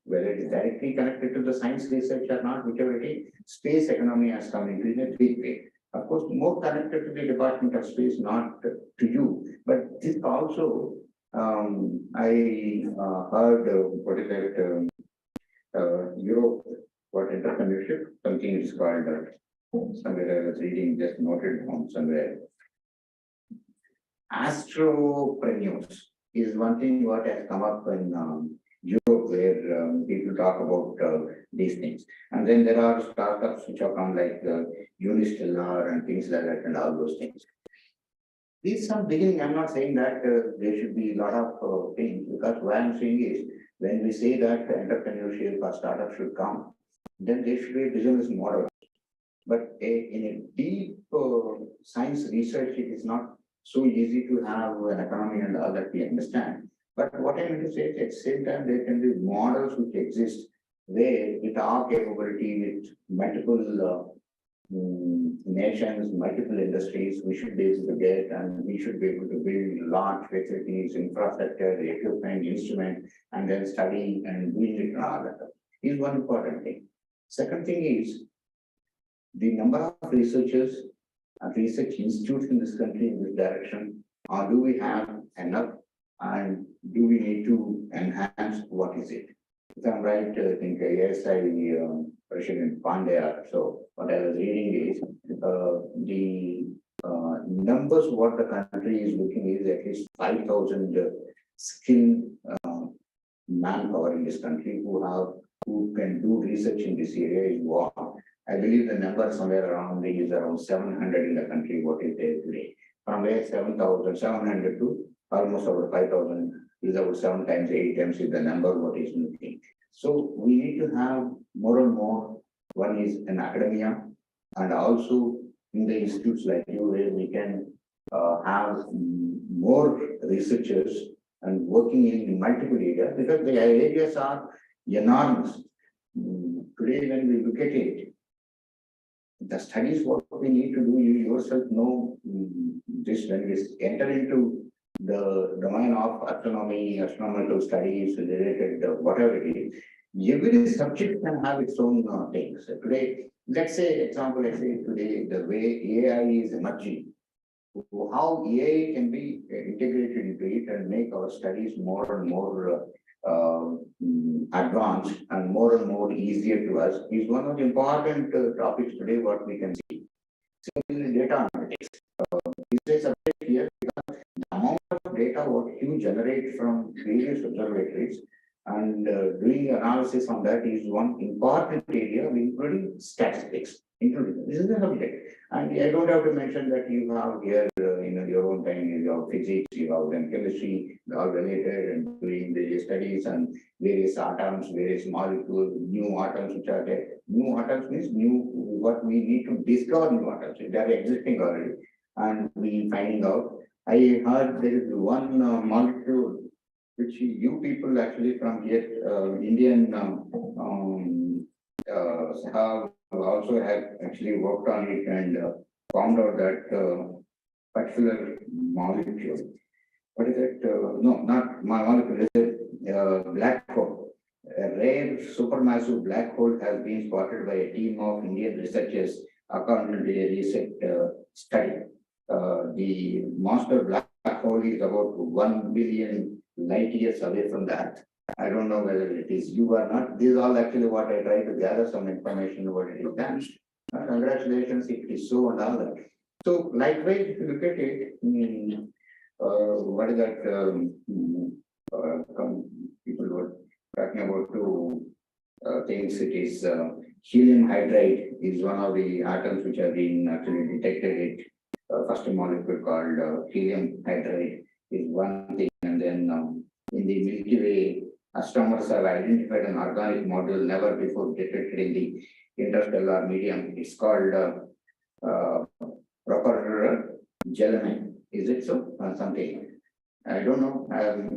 whether it is directly connected to the science research or not, whichever it is, space economy has come into in a big way. Of course, more connected to the Department of Space, not to you, but this also, I heard, what is that, Europe, what entrepreneurship, something is called, somewhere I was reading, just noted down somewhere. Astropreneurs is one thing what has come up in Europe, where people talk about these things. And then there are startups which have come like Unistellar and things like that and all those things. These some beginning, I'm not saying that there should be a lot of things, because what I'm saying is when we say that entrepreneurship or startup should come, then there should be a business model. But in a deep science research, it is not so easy to have an economy and all that we understand. But what I mean to say is at the same time, there can be models which exist where with our capability, with multiple nations, multiple industries, we should be able to get and we should be able to build large facilities, infrastructure, equipment, instrument, and then study and doing it and all that is one important thing. Second thing is the number of researchers and research institutes in this country in this direction, or do we have enough and do we need to enhance what is it? If I'm right, I think yes, President Pandya. So what I was reading is the numbers what the country is looking is at least 5,000 skilled manpower in this country who can do research in this area is what I believe the number somewhere around is around 700 in the country, what is there today. from where 7,700 to almost over 5,000 is about 7 times, 8 times is the number what is looking. So we need to have more and more. One is in academia and also in the institutes like you, where we can have more researchers and working in multiple areas, because the areas are enormous. Today, when we look at it, the studies what we need to do, you yourself know this, when we enter into the domain of astronomy, astronomical studies related, whatever it is, every subject can have its own things. So today, let's say today, the way AI is emerging, how AI can be integrated into it and make our studies more and more advanced and more easier to us is one of the important topics today what we can see. Similarly, data analytics is a subject here because the amount of data what you generate from various observatories and doing analysis on that is one important area, including statistics. This is the subject, and I don't have to mention that you have here your own time, you have physics, you have then chemistry, all related and doing the studies and various atoms, various molecules, new atoms which are there. New atoms means new, what we need to discover new atoms. They are existing already, and we finding out. I heard there is one molecule which you people actually from here, Indian have also have actually worked on it and found out that particular molecule. What is it? No, not my molecule, is a black hole. A rare supermassive black hole has been spotted by a team of Indian researchers according to a recent study. The monster black hole is about 1 billion light years away from that. I don't know whether it is you or not. This is all actually what I try to gather some information about it is done. Congratulations, it is so and all that. So likewise, if you look at it, what is that people were talking about two things. It is helium hydride is one of the atoms which have been actually detected. It first molecule called helium hydride is one thing, and then in the Milky Way, astronomers have identified an organic model never before detected in the interstellar medium. It's called proper gelamine. Is it so? Or something? I don't know.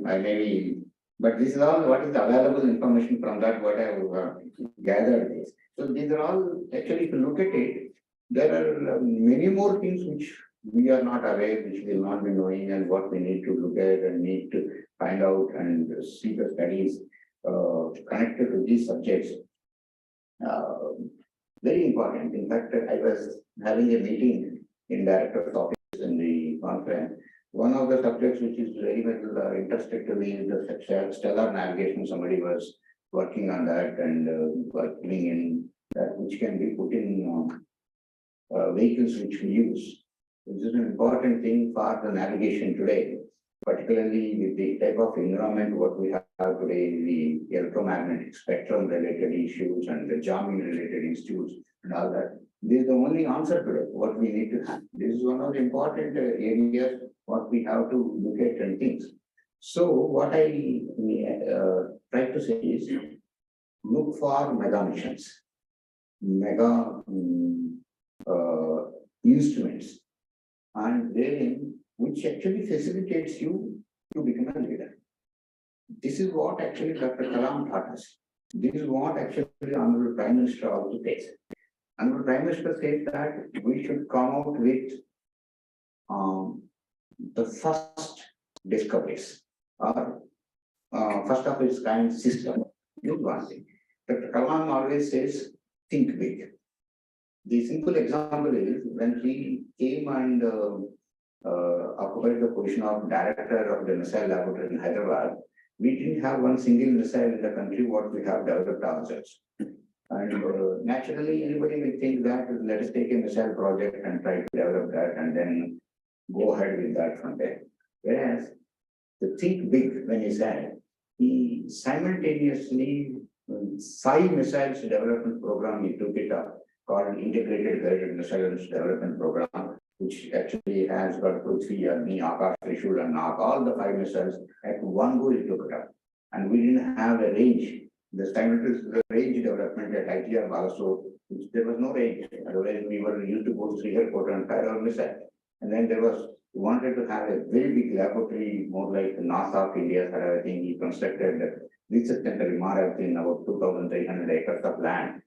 I may be, but this is all what is the available information from that, what I have gathered is. So these are all, actually, if you look at it, there are many more things which we are not aware, which we will not be knowing, and what we need to look at and need to find out and see the studies connected to these subjects. Very important. In fact, I was having a meeting in director's office in the conference. One of the subjects which is very well interested to me is the stellar navigation. Somebody was working on that and working in that, which can be put in vehicles which we use. This is an important thing for the navigation today, particularly with the type of environment what we have today, the electromagnetic spectrum related issues and the jamming related issues and all that. This is the only answer today, what we need to have. This is one of the important areas what we have to look at and things. So what I try to say is, look for mega missions, mega instruments, and therein which actually facilitates you to become a leader. This is what actually Dr. Kalam taught us. This is what actually Honorable Prime Minister also says. Honorable Prime Minister says that we should come out with the first discoveries or first of its kind system. This is one thing. Dr. Kalam always says, think big. The simple example is when he came and occupied the position of director of the missile laboratory in Hyderabad, we didn't have one single missile in the country what we have developed ourselves. And naturally, anybody will think that let us take a missile project and try to develop that and then go ahead with that from there. Whereas the think big, when he said, he simultaneously 5 missiles development program, he took it up, called Integrated Guided Missiles Development Program, which actually has got Prithvi, Agni, Akash, Trishul, and Nag, all the 5 missiles at one go it took it up. And we didn't have a range. This time it is the range development at IIA also, which there was no range. Otherwise, we were used to go to the airport and fire our missile. And then there was, we wanted to have a very big laboratory, more like the NASA of India, and everything. He constructed the research center in Maharashtra in about 2,300 acres of land.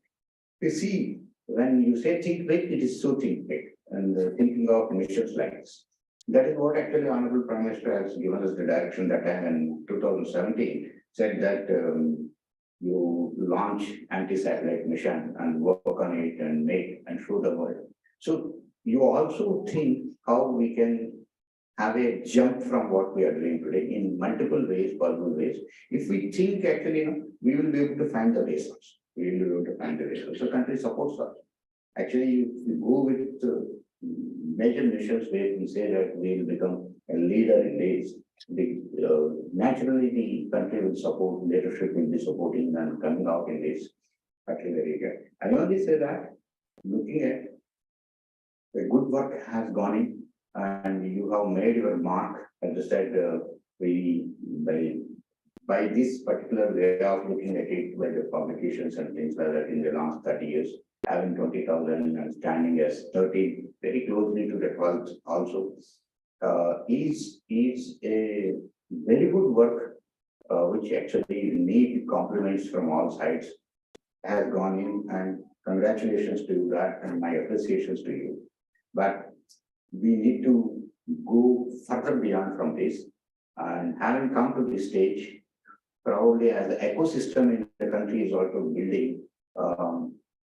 You see, when you say think big, it is so think big, and thinking of missions like this. That is what actually Honorable Prime Minister has given us the direction that time in 2017, said that you launch anti-satellite mission and work on it and make and show the world. So you also think how we can have a jump from what we are doing today in multiple ways, possible ways. If we think actually, we will be able to find the ways also. We will be able to find the ways. So country supports us. Actually, if we go with major missions where we say that we will become a leader in this, naturally the country will support, leadership will be supporting and coming out in this particular area. I only say that looking at the good work has gone in and you have made your mark, as I said, by this particular way of looking at it, by the publications and things like that in the last 30 years, having 20,000 and standing as 30, very closely to the 12th also, is a very good work, which actually need compliments from all sides, has gone in, and congratulations to you that, and my appreciations to you. But we need to go further beyond from this, and having come to this stage, probably as the ecosystem in the country is also building,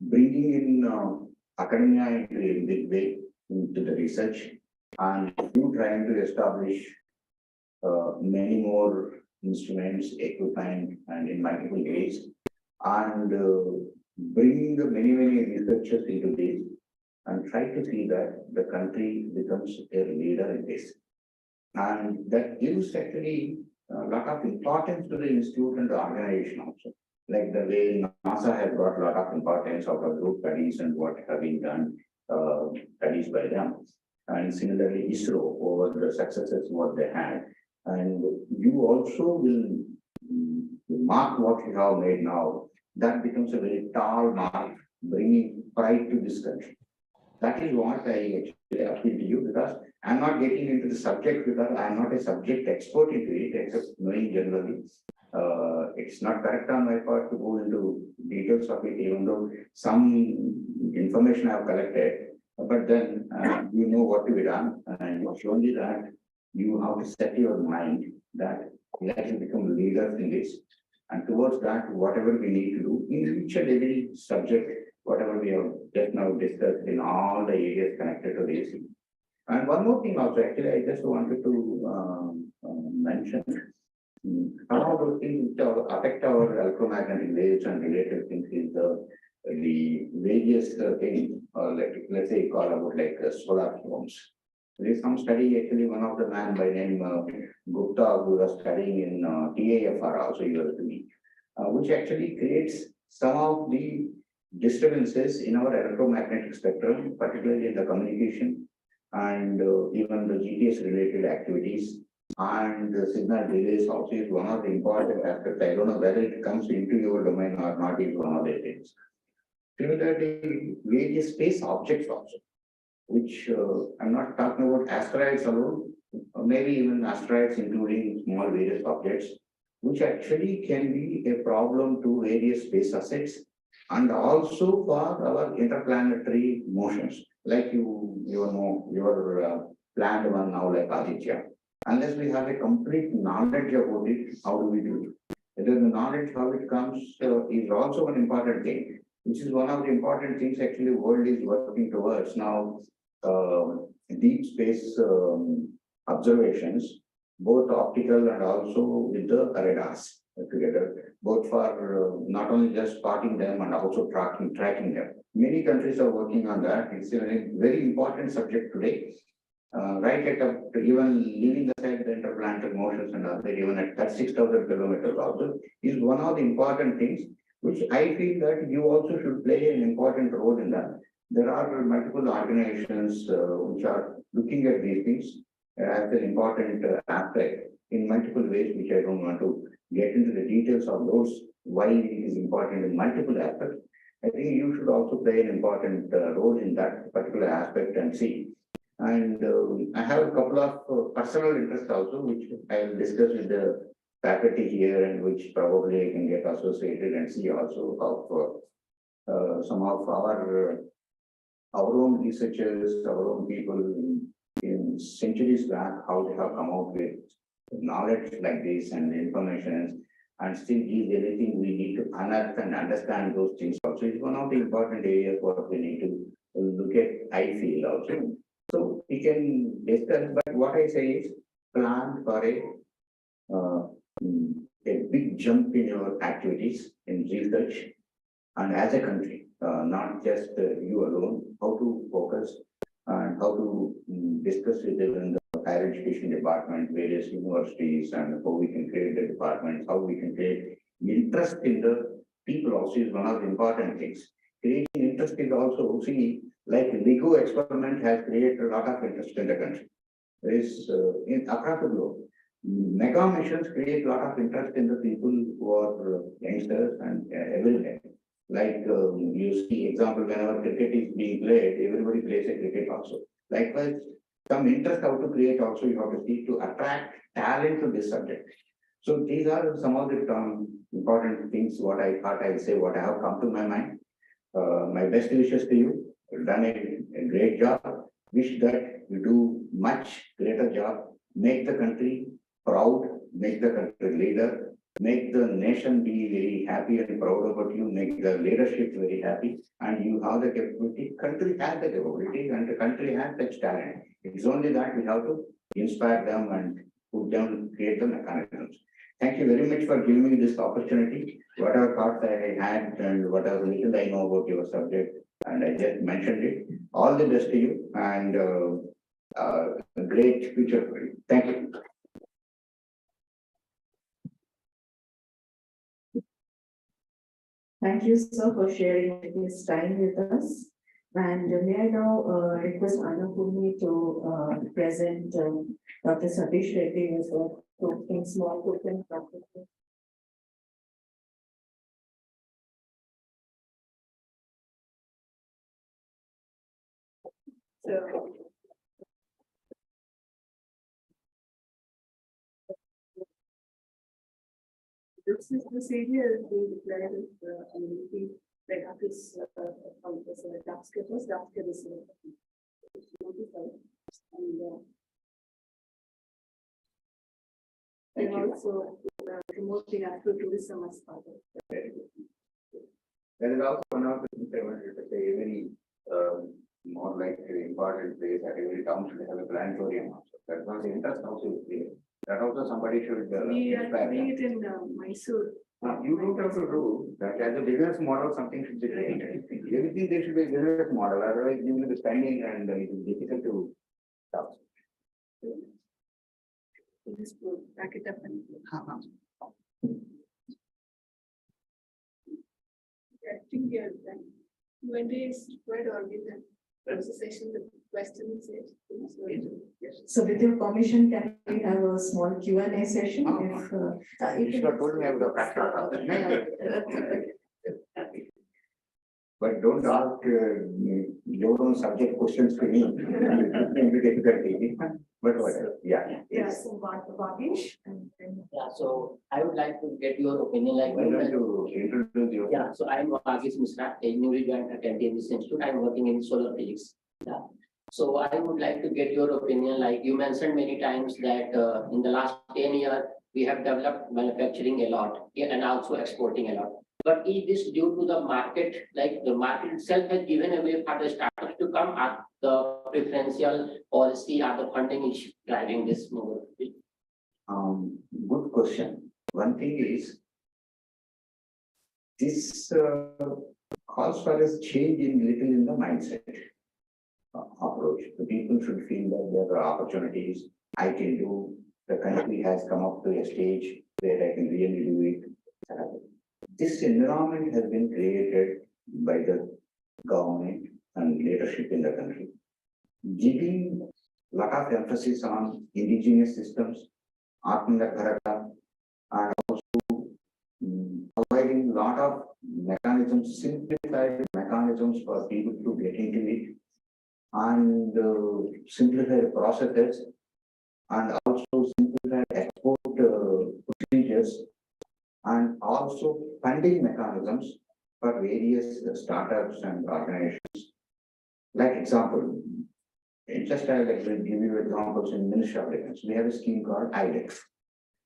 bringing in academia into a big way into the research, and you trying to establish many more instruments, equipment, and in multiple ways, and bringing the many researchers into this, and try to see that the country becomes a leader in this. And that gives actually a lot of importance to the institute and the organization also. Like the way NASA has brought a lot of importance out of group studies and what have been done, studies by them. And similarly, ISRO over the successes what they had. And you also will mark what you have made now. That becomes a very tall mark, bringing pride to this country. That is what I actually appeal to you, because I'm not getting into the subject because I'm not a subject expert into it, except knowing generally. It's not correct on my part to go into details of it, even though some information I've collected. But then you know what to be done, and it's only that you have to set your mind that let you become leaders in this. And towards that, whatever we need to do in each and every subject, whatever we have just now discussed in all the areas connected to this. And one more thing also, actually, I just wanted to mention some of those things which affect our electromagnetic waves and related things is the various things, let's say call about like solar storms. There is some study, actually, one of the man by name Gupta, who was studying in TAFR also university, which actually creates some of the disturbances in our electromagnetic spectrum, particularly in the communication and even the GPS related activities, and the signal delays also is one of the important aspects. I don't know whether it comes into your domain or not, is one of the things. Similarly, various space objects also, which I'm not talking about asteroids alone, or maybe even asteroids including small various objects, which actually can be a problem to various space assets and also for our interplanetary motions, like your planned one now, like Aditya. Unless we have a complete knowledge about it, how do we do it? Whether the knowledge how it comes is also an important thing, which is one of the important things actually world is working towards now. Deep space observations, both optical and also with the radars together, both for not only just spotting them and also tracking them. Many countries are working on that. It's a very important subject today. Right at even leaving aside the interplanetary motions and other, even at 36,000 kilometers also is one of the important things, which I feel that you also should play an important role in that. there are multiple organizations which are looking at these things as an important aspect in multiple ways, which I don't want to get into the details of those, why it is important in multiple aspects. I think you should also play an important role in that particular aspect and see. And I have a couple of personal interests also, which I will discuss with the faculty here and which probably I can get associated and see also of some of our own researchers, our own people in centuries back, how they have come out with knowledge like this and information and still is everything we need to unearth and understand those things also. It's one of the important areas what we need to look at, I feel also. So we can discuss, but what I say is plan for a big jump in your activities in research and as a country, not just you alone, how to focus and how to discuss with them in the higher education department, various universities, and how we can create the departments, how we can create interest in the people also is one of the important things. Creating interest is also, see, like Lego experiment has created a lot of interest in the country. There is across the globe. Mega missions create a lot of interest in the people who are youngsters and everywhere. Like you see, example, whenever cricket is being played, everybody plays a cricket also. Likewise, some interest how to create also you have to see to attract talent to this subject. So these are some of the important things what I thought I'll say, what I have come to my mind. My best wishes to you. You've done a great job. Wish that you do much greater job. Make the country proud, make the country leader, make the nation be very happy and proud about you, make the leadership very happy, and you have the capability, country has the capability, and the country has such talent. It's only that we have to inspire them and put them, create the mechanisms. Thank you very much for giving me this opportunity. Whatever thoughts I had and whatever little I know about your subject, and I just mentioned it. All the best to you and a great future for you. Thank you. Thank you, sir, for sharing this time with us. And may I now request Annapurni to present Dr. Satish Reddy as well, in small cooking practices. So, this is the area being declared as community like this from this basket was basket is notified and also promoting tourism as part of that. That is also one of the things I wanted to say, very more like an important place that every town should have a planetarium also. That's not the interest also is there. That also somebody should We are inspire doing them. it in Mysore. You don't have to do that as a business model, something should be created. Everything there should be a business model, otherwise you will be spending and it is difficult to stop. Just back it up and. I think we are done. When they is required or give them processation, the questions. Yes. So with your permission, can we have a small Q&A session? You should have told me I would have practiced. But don't ask your own subject questions to me. It will be difficulty. But whatever, yeah. Yes, Vagish. Yeah, so I would like to get your opinion, like. Why don't you introduce yourself? Yeah, so I'm Vagish Misra, a newly joined faculty in this institute. I'm working in solar physics. Yeah. So I would like to get your opinion, like you mentioned many times that in the last 10 years, we have developed manufacturing a lot and also exporting a lot. But is this due to the market, like the market itself has given away for the startups to come, at the preferential policy or the funding is driving this move? Good question. One thing is, this calls for a change in little in the mindset approach. The people should feel that there are opportunities I can do. The country has come up to a stage where I can really do it. This environment has been created by the government and leadership in the country, giving lot of emphasis on indigenous systems, Atmanirbharata, and providing lot of mechanisms, simplified mechanisms for people to get into it, and simplified processes, and also simplified export procedures, and also funding mechanisms for various startups and organizations. Like example, just I will give you examples in Ministry of Defense. We have a scheme called IDEX.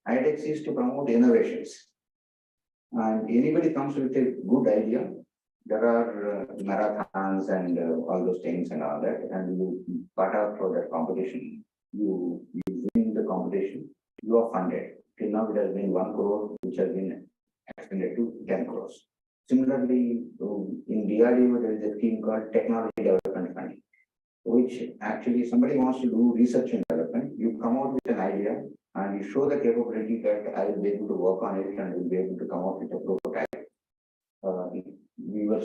IDEX is to promote innovations. And anybody comes with a good idea, there are marathons and all those things and all that, and you part out for that competition. You win the competition, you are funded. Till now it has been 1 crore, which has been extended to 10 crores. Similarly, in DRDO, there is a scheme called Technology Development Fund, which actually somebody wants to do research and development. You come out with an idea and you show the capability that I will be able to work on it and will be able to come up with a prototype. We were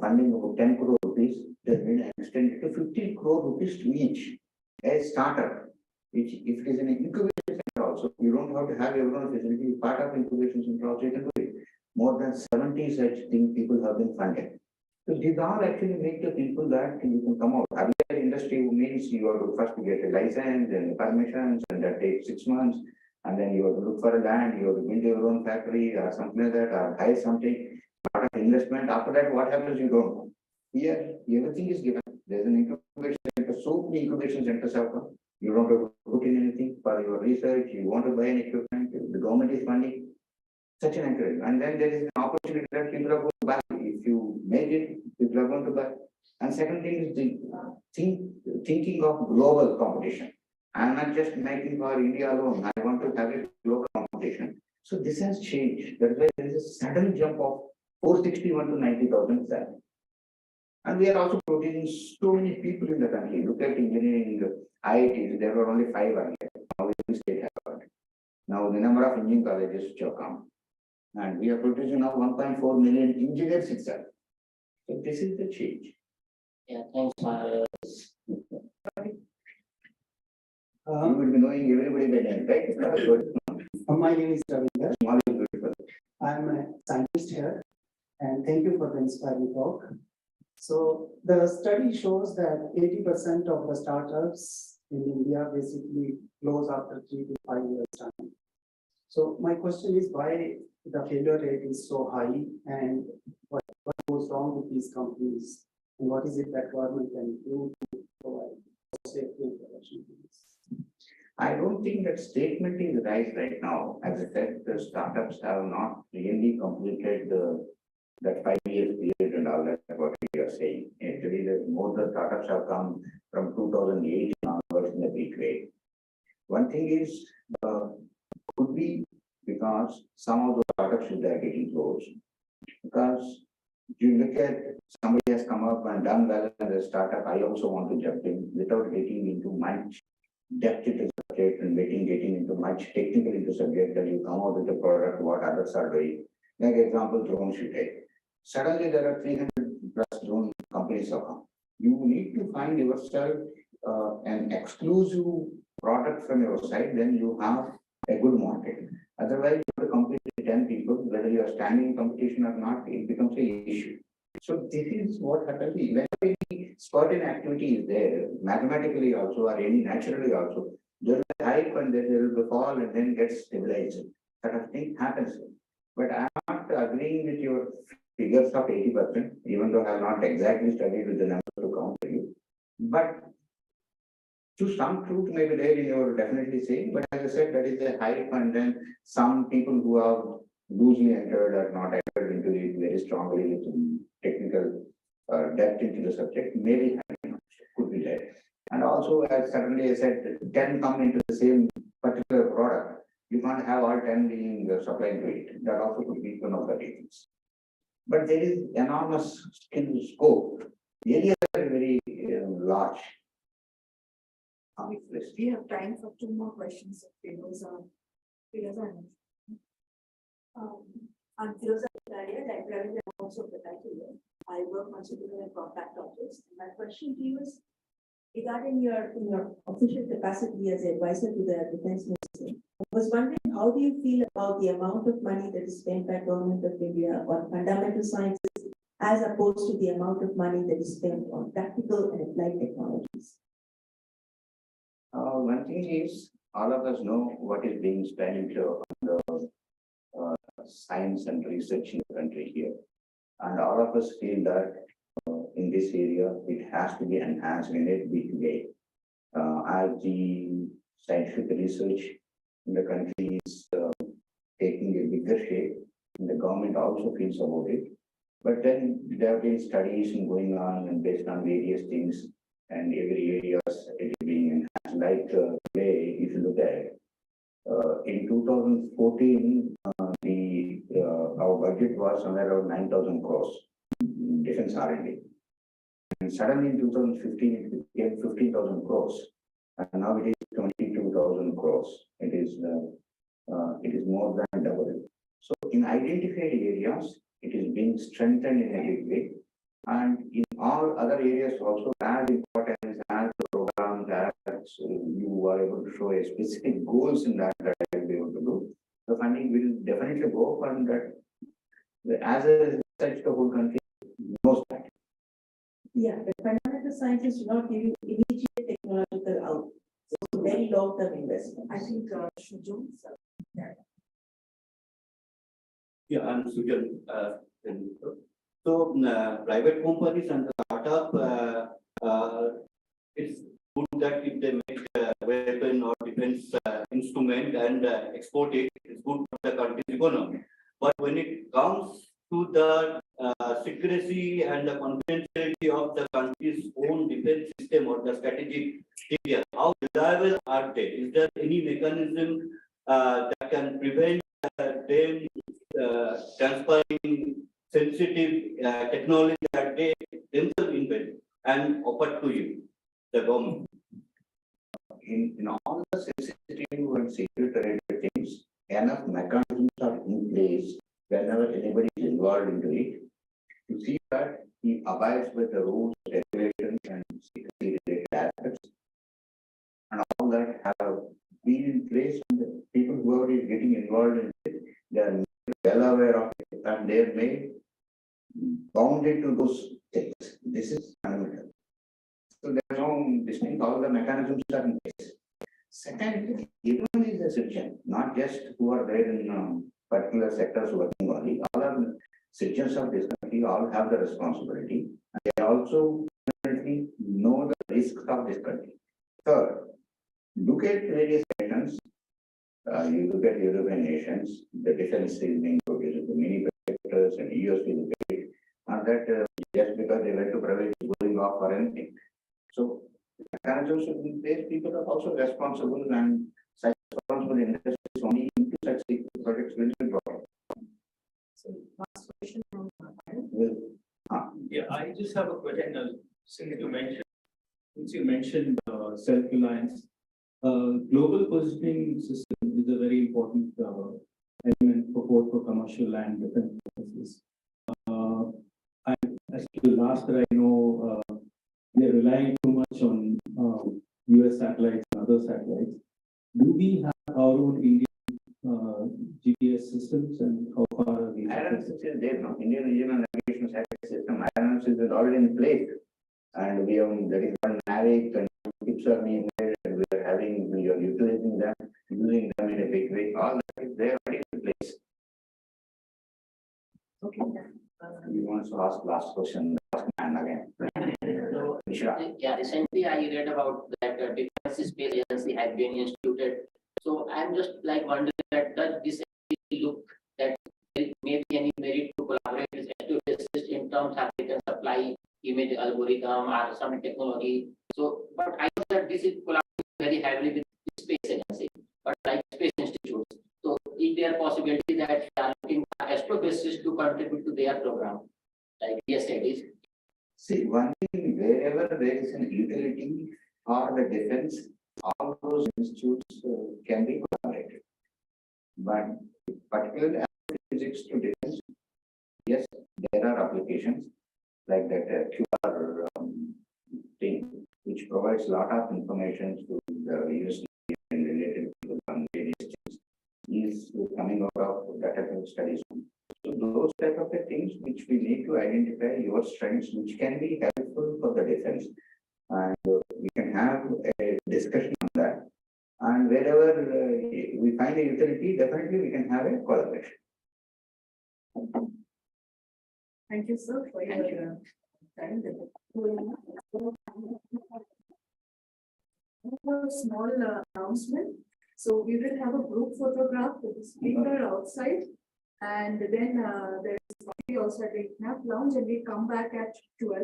funding about 10 crore rupees, it has been extended to 50 crore rupees to each. A startup, which if it is an incubation center also, you don't have to have your own facility, part of incubation center also, you can do it. More than 70 such things people have been funded. So these all actually make the people that you can come out. Other industry means you have to first get a license and permissions, and that takes 6 months. And then you have to look for a land, you have to build your own factory or something like that, or hire something, part of investment. After that, what happens, you don't know. Here, everything is given. There's an incubation center, so many incubation centers have come. You don't have to put in anything for your research, you want to buy an equipment, the government is funding. Such an encouragement. And then there is an opportunity that people are going to buy. If you make it, people are going to buy. And second thing is the thinking of global competition. I am not just making for India alone. I want to have a global competition. So this has changed. That's why there is a sudden jump of 461 to 90,000 salary. And we are also producing so many people in the country. Look at engineering IITs. There were only 5 earlier. Now every state has got it. Now the number of engineering colleges which have come. And we are producing now 1.4 million engineers itself. So this is the change. Yeah, thanks for You will be knowing everybody by name, right? My name is Ravinder. Small is beautiful. I'm a scientist here, and thank you for the inspiring talk. So the study shows that 80% of the startups in India basically close after 3 to 5 years time. So my question is why the failure rate is so high, and what goes wrong with these companies, and what is it that government can do to provide safety and prevention? I don't think that statement is right now. As I said, the startups have not really completed that 5 years period and all that what you are saying. Actually, most of the startups have come from 2008 onwards in a big way. One thing is, could be because some of the startups they are getting closed. Because you look at somebody has come up and done well as a startup, I also want to jump in without getting into much depth into subject and getting into much technical into subject, that you come out with a product what others are doing. Like example, drones you take. Suddenly there are 300 plus drone companies have come. You need to find yourself an exclusive product from your side, then you have a good market. Otherwise, you have to compete with 10 people, whether you are standing in competition or not, it becomes an issue. So this is what happens. When any certain activity is there, mathematically also or any naturally also, there is a hype and then there will be fall and then gets stabilized. That of thing happens. But I am not agreeing with your figures of 80%, even though I have not exactly studied with the numbers to count for you. But to some truth may be there in your definitely saying, but as I said, that is a hype, and then some people who have loosely entered or not entered into it very strongly with technical depth into the subject, maybe could be there. And also, as certainly I said, 10 come into the same particular product. You can't have all 10 being supplied to it. That also could be one of the reasons. But there is enormous skill scope. The areas are very large. We have time for 2 more questions. And Firoza Batalia, librarian also of the title. I work on citizen and compact objects. My question to you is regarding your official capacity as an advisor to the defense ministry. I was wondering, how do you feel about the amount of money that is spent by government of India on fundamental sciences as opposed to the amount of money that is spent on practical and applied technologies? One thing is, all of us know what is being spent on the science and research in the country here. And all of us feel that in this area, it has to be enhanced in a big way. As the scientific research in the country is taking a bigger shape, and the government also feels about it. But then there have been studies going on and based on various things, and every area it is being enhanced. Like today, if you look at in 2014, our budget was somewhere around 9,000 crores defense R&D. And suddenly in 2015, it became 15,000 crores. And now it is 22,000 crores. It is more than double. So in identified areas, it is being strengthened in a big way. And in all other areas also, as important as the program that you are able to show a specific goals in that I will be able to do, the funding will definitely go up, and that as a research, the whole country knows that. Yeah, but fundamental sciences do not give you immediate technological out. So very long-term investment. I think Shujun, sir. Yeah, I'm Sujal. So private companies and the startup, it's good that if they make weapon or defense instrument and export it, it's good for the country's economy. But when it comes to the secrecy and the confidentiality of the country's own defense system or the strategic area, how reliable are they? Is there any mechanism that can prevent them transferring sensitive technology that they themselves invent and offer to you, the government? In all the sensitive and secret things, enough mechanisms are in place whenever anybody is involved into it, to see that he abides with the rules, regulations, and security related aspects, and all that have been in place, and the people who are getting involved in it, they are well aware of it, and they are made bounded to those things. This is fundamental. So there's no distinct, all the mechanisms are in place. Second, everyone is a citizen, not just who are there in particular sectors working only. All are citizens of this country, all have the responsibility, and they also definitely know the risks of this country. Third, look at various nations. You look at European nations, the defense is being produced, the many sectors, and US will look at it, and that just because they went to private is going off or anything. So mechanisms should be place, people are also responsible, and such responsible industries only into such projects will be brought. So last question from Yeah, I just have a question. Since you mentioned self-reliance, global positioning system is a very important element for both for commercial and defense purposes. As to the last that I know, they're relying too much on US satellites and other satellites. Do we have our own Indian GPS systems, and how far are these? Aeronautics is there now. Indian Regional Navigation Satellite System, aeronautics is already in place. And we have, there is one NAVIC, and tips are being made, and we are utilizing them, using them in a big way. All that is there already in place. Okay. You want to ask last question, last man again. So, Mishra. yeah, recently I read about that Defense Space Agency has been instituted. So I'm just like wondering that does this look that maybe any merit to collaborate with to assist in terms of they can supply image algorithm or some technology. So, but I know that this is collaborating very heavily with the space agency, but like space institutes. So is there a possibility that they are looking for astrophysicists to contribute to their program, like their studies? See, one thing, wherever there is an utility or the defense, all those institutes can be collaborated. But particularly physics to defense, yes, there are applications like that QR thing, which provides a lot of information to the users and related to the various things, is coming out of data studies. So those type of the things which we need to identify your strengths, which can be helpful for the defense. And we can have a discussion on that. And wherever we find a utility, definitely we can have a collaboration. Thank you, sir, for your time. A small announcement. So we will have a group photograph with the speaker outside. And then there is coffee also at the Knapp Lounge, and we come back at 12.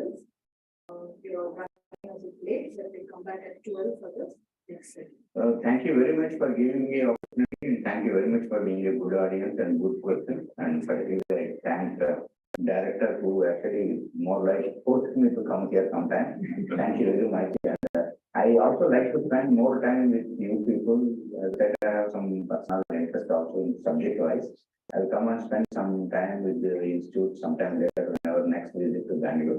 You're running as a late, so we come back at 12 for the next session. Thank you very much for giving me opportunity, and thank you very much for being a good audience and good question. And particularly, I thank the director who actually more like forced me to come here sometime. Thank you very much. And I also like to spend more time with you people that have some personal interest also in subject wise. I'll come and spend some time with the institute sometime later when our next visit to Bangalore.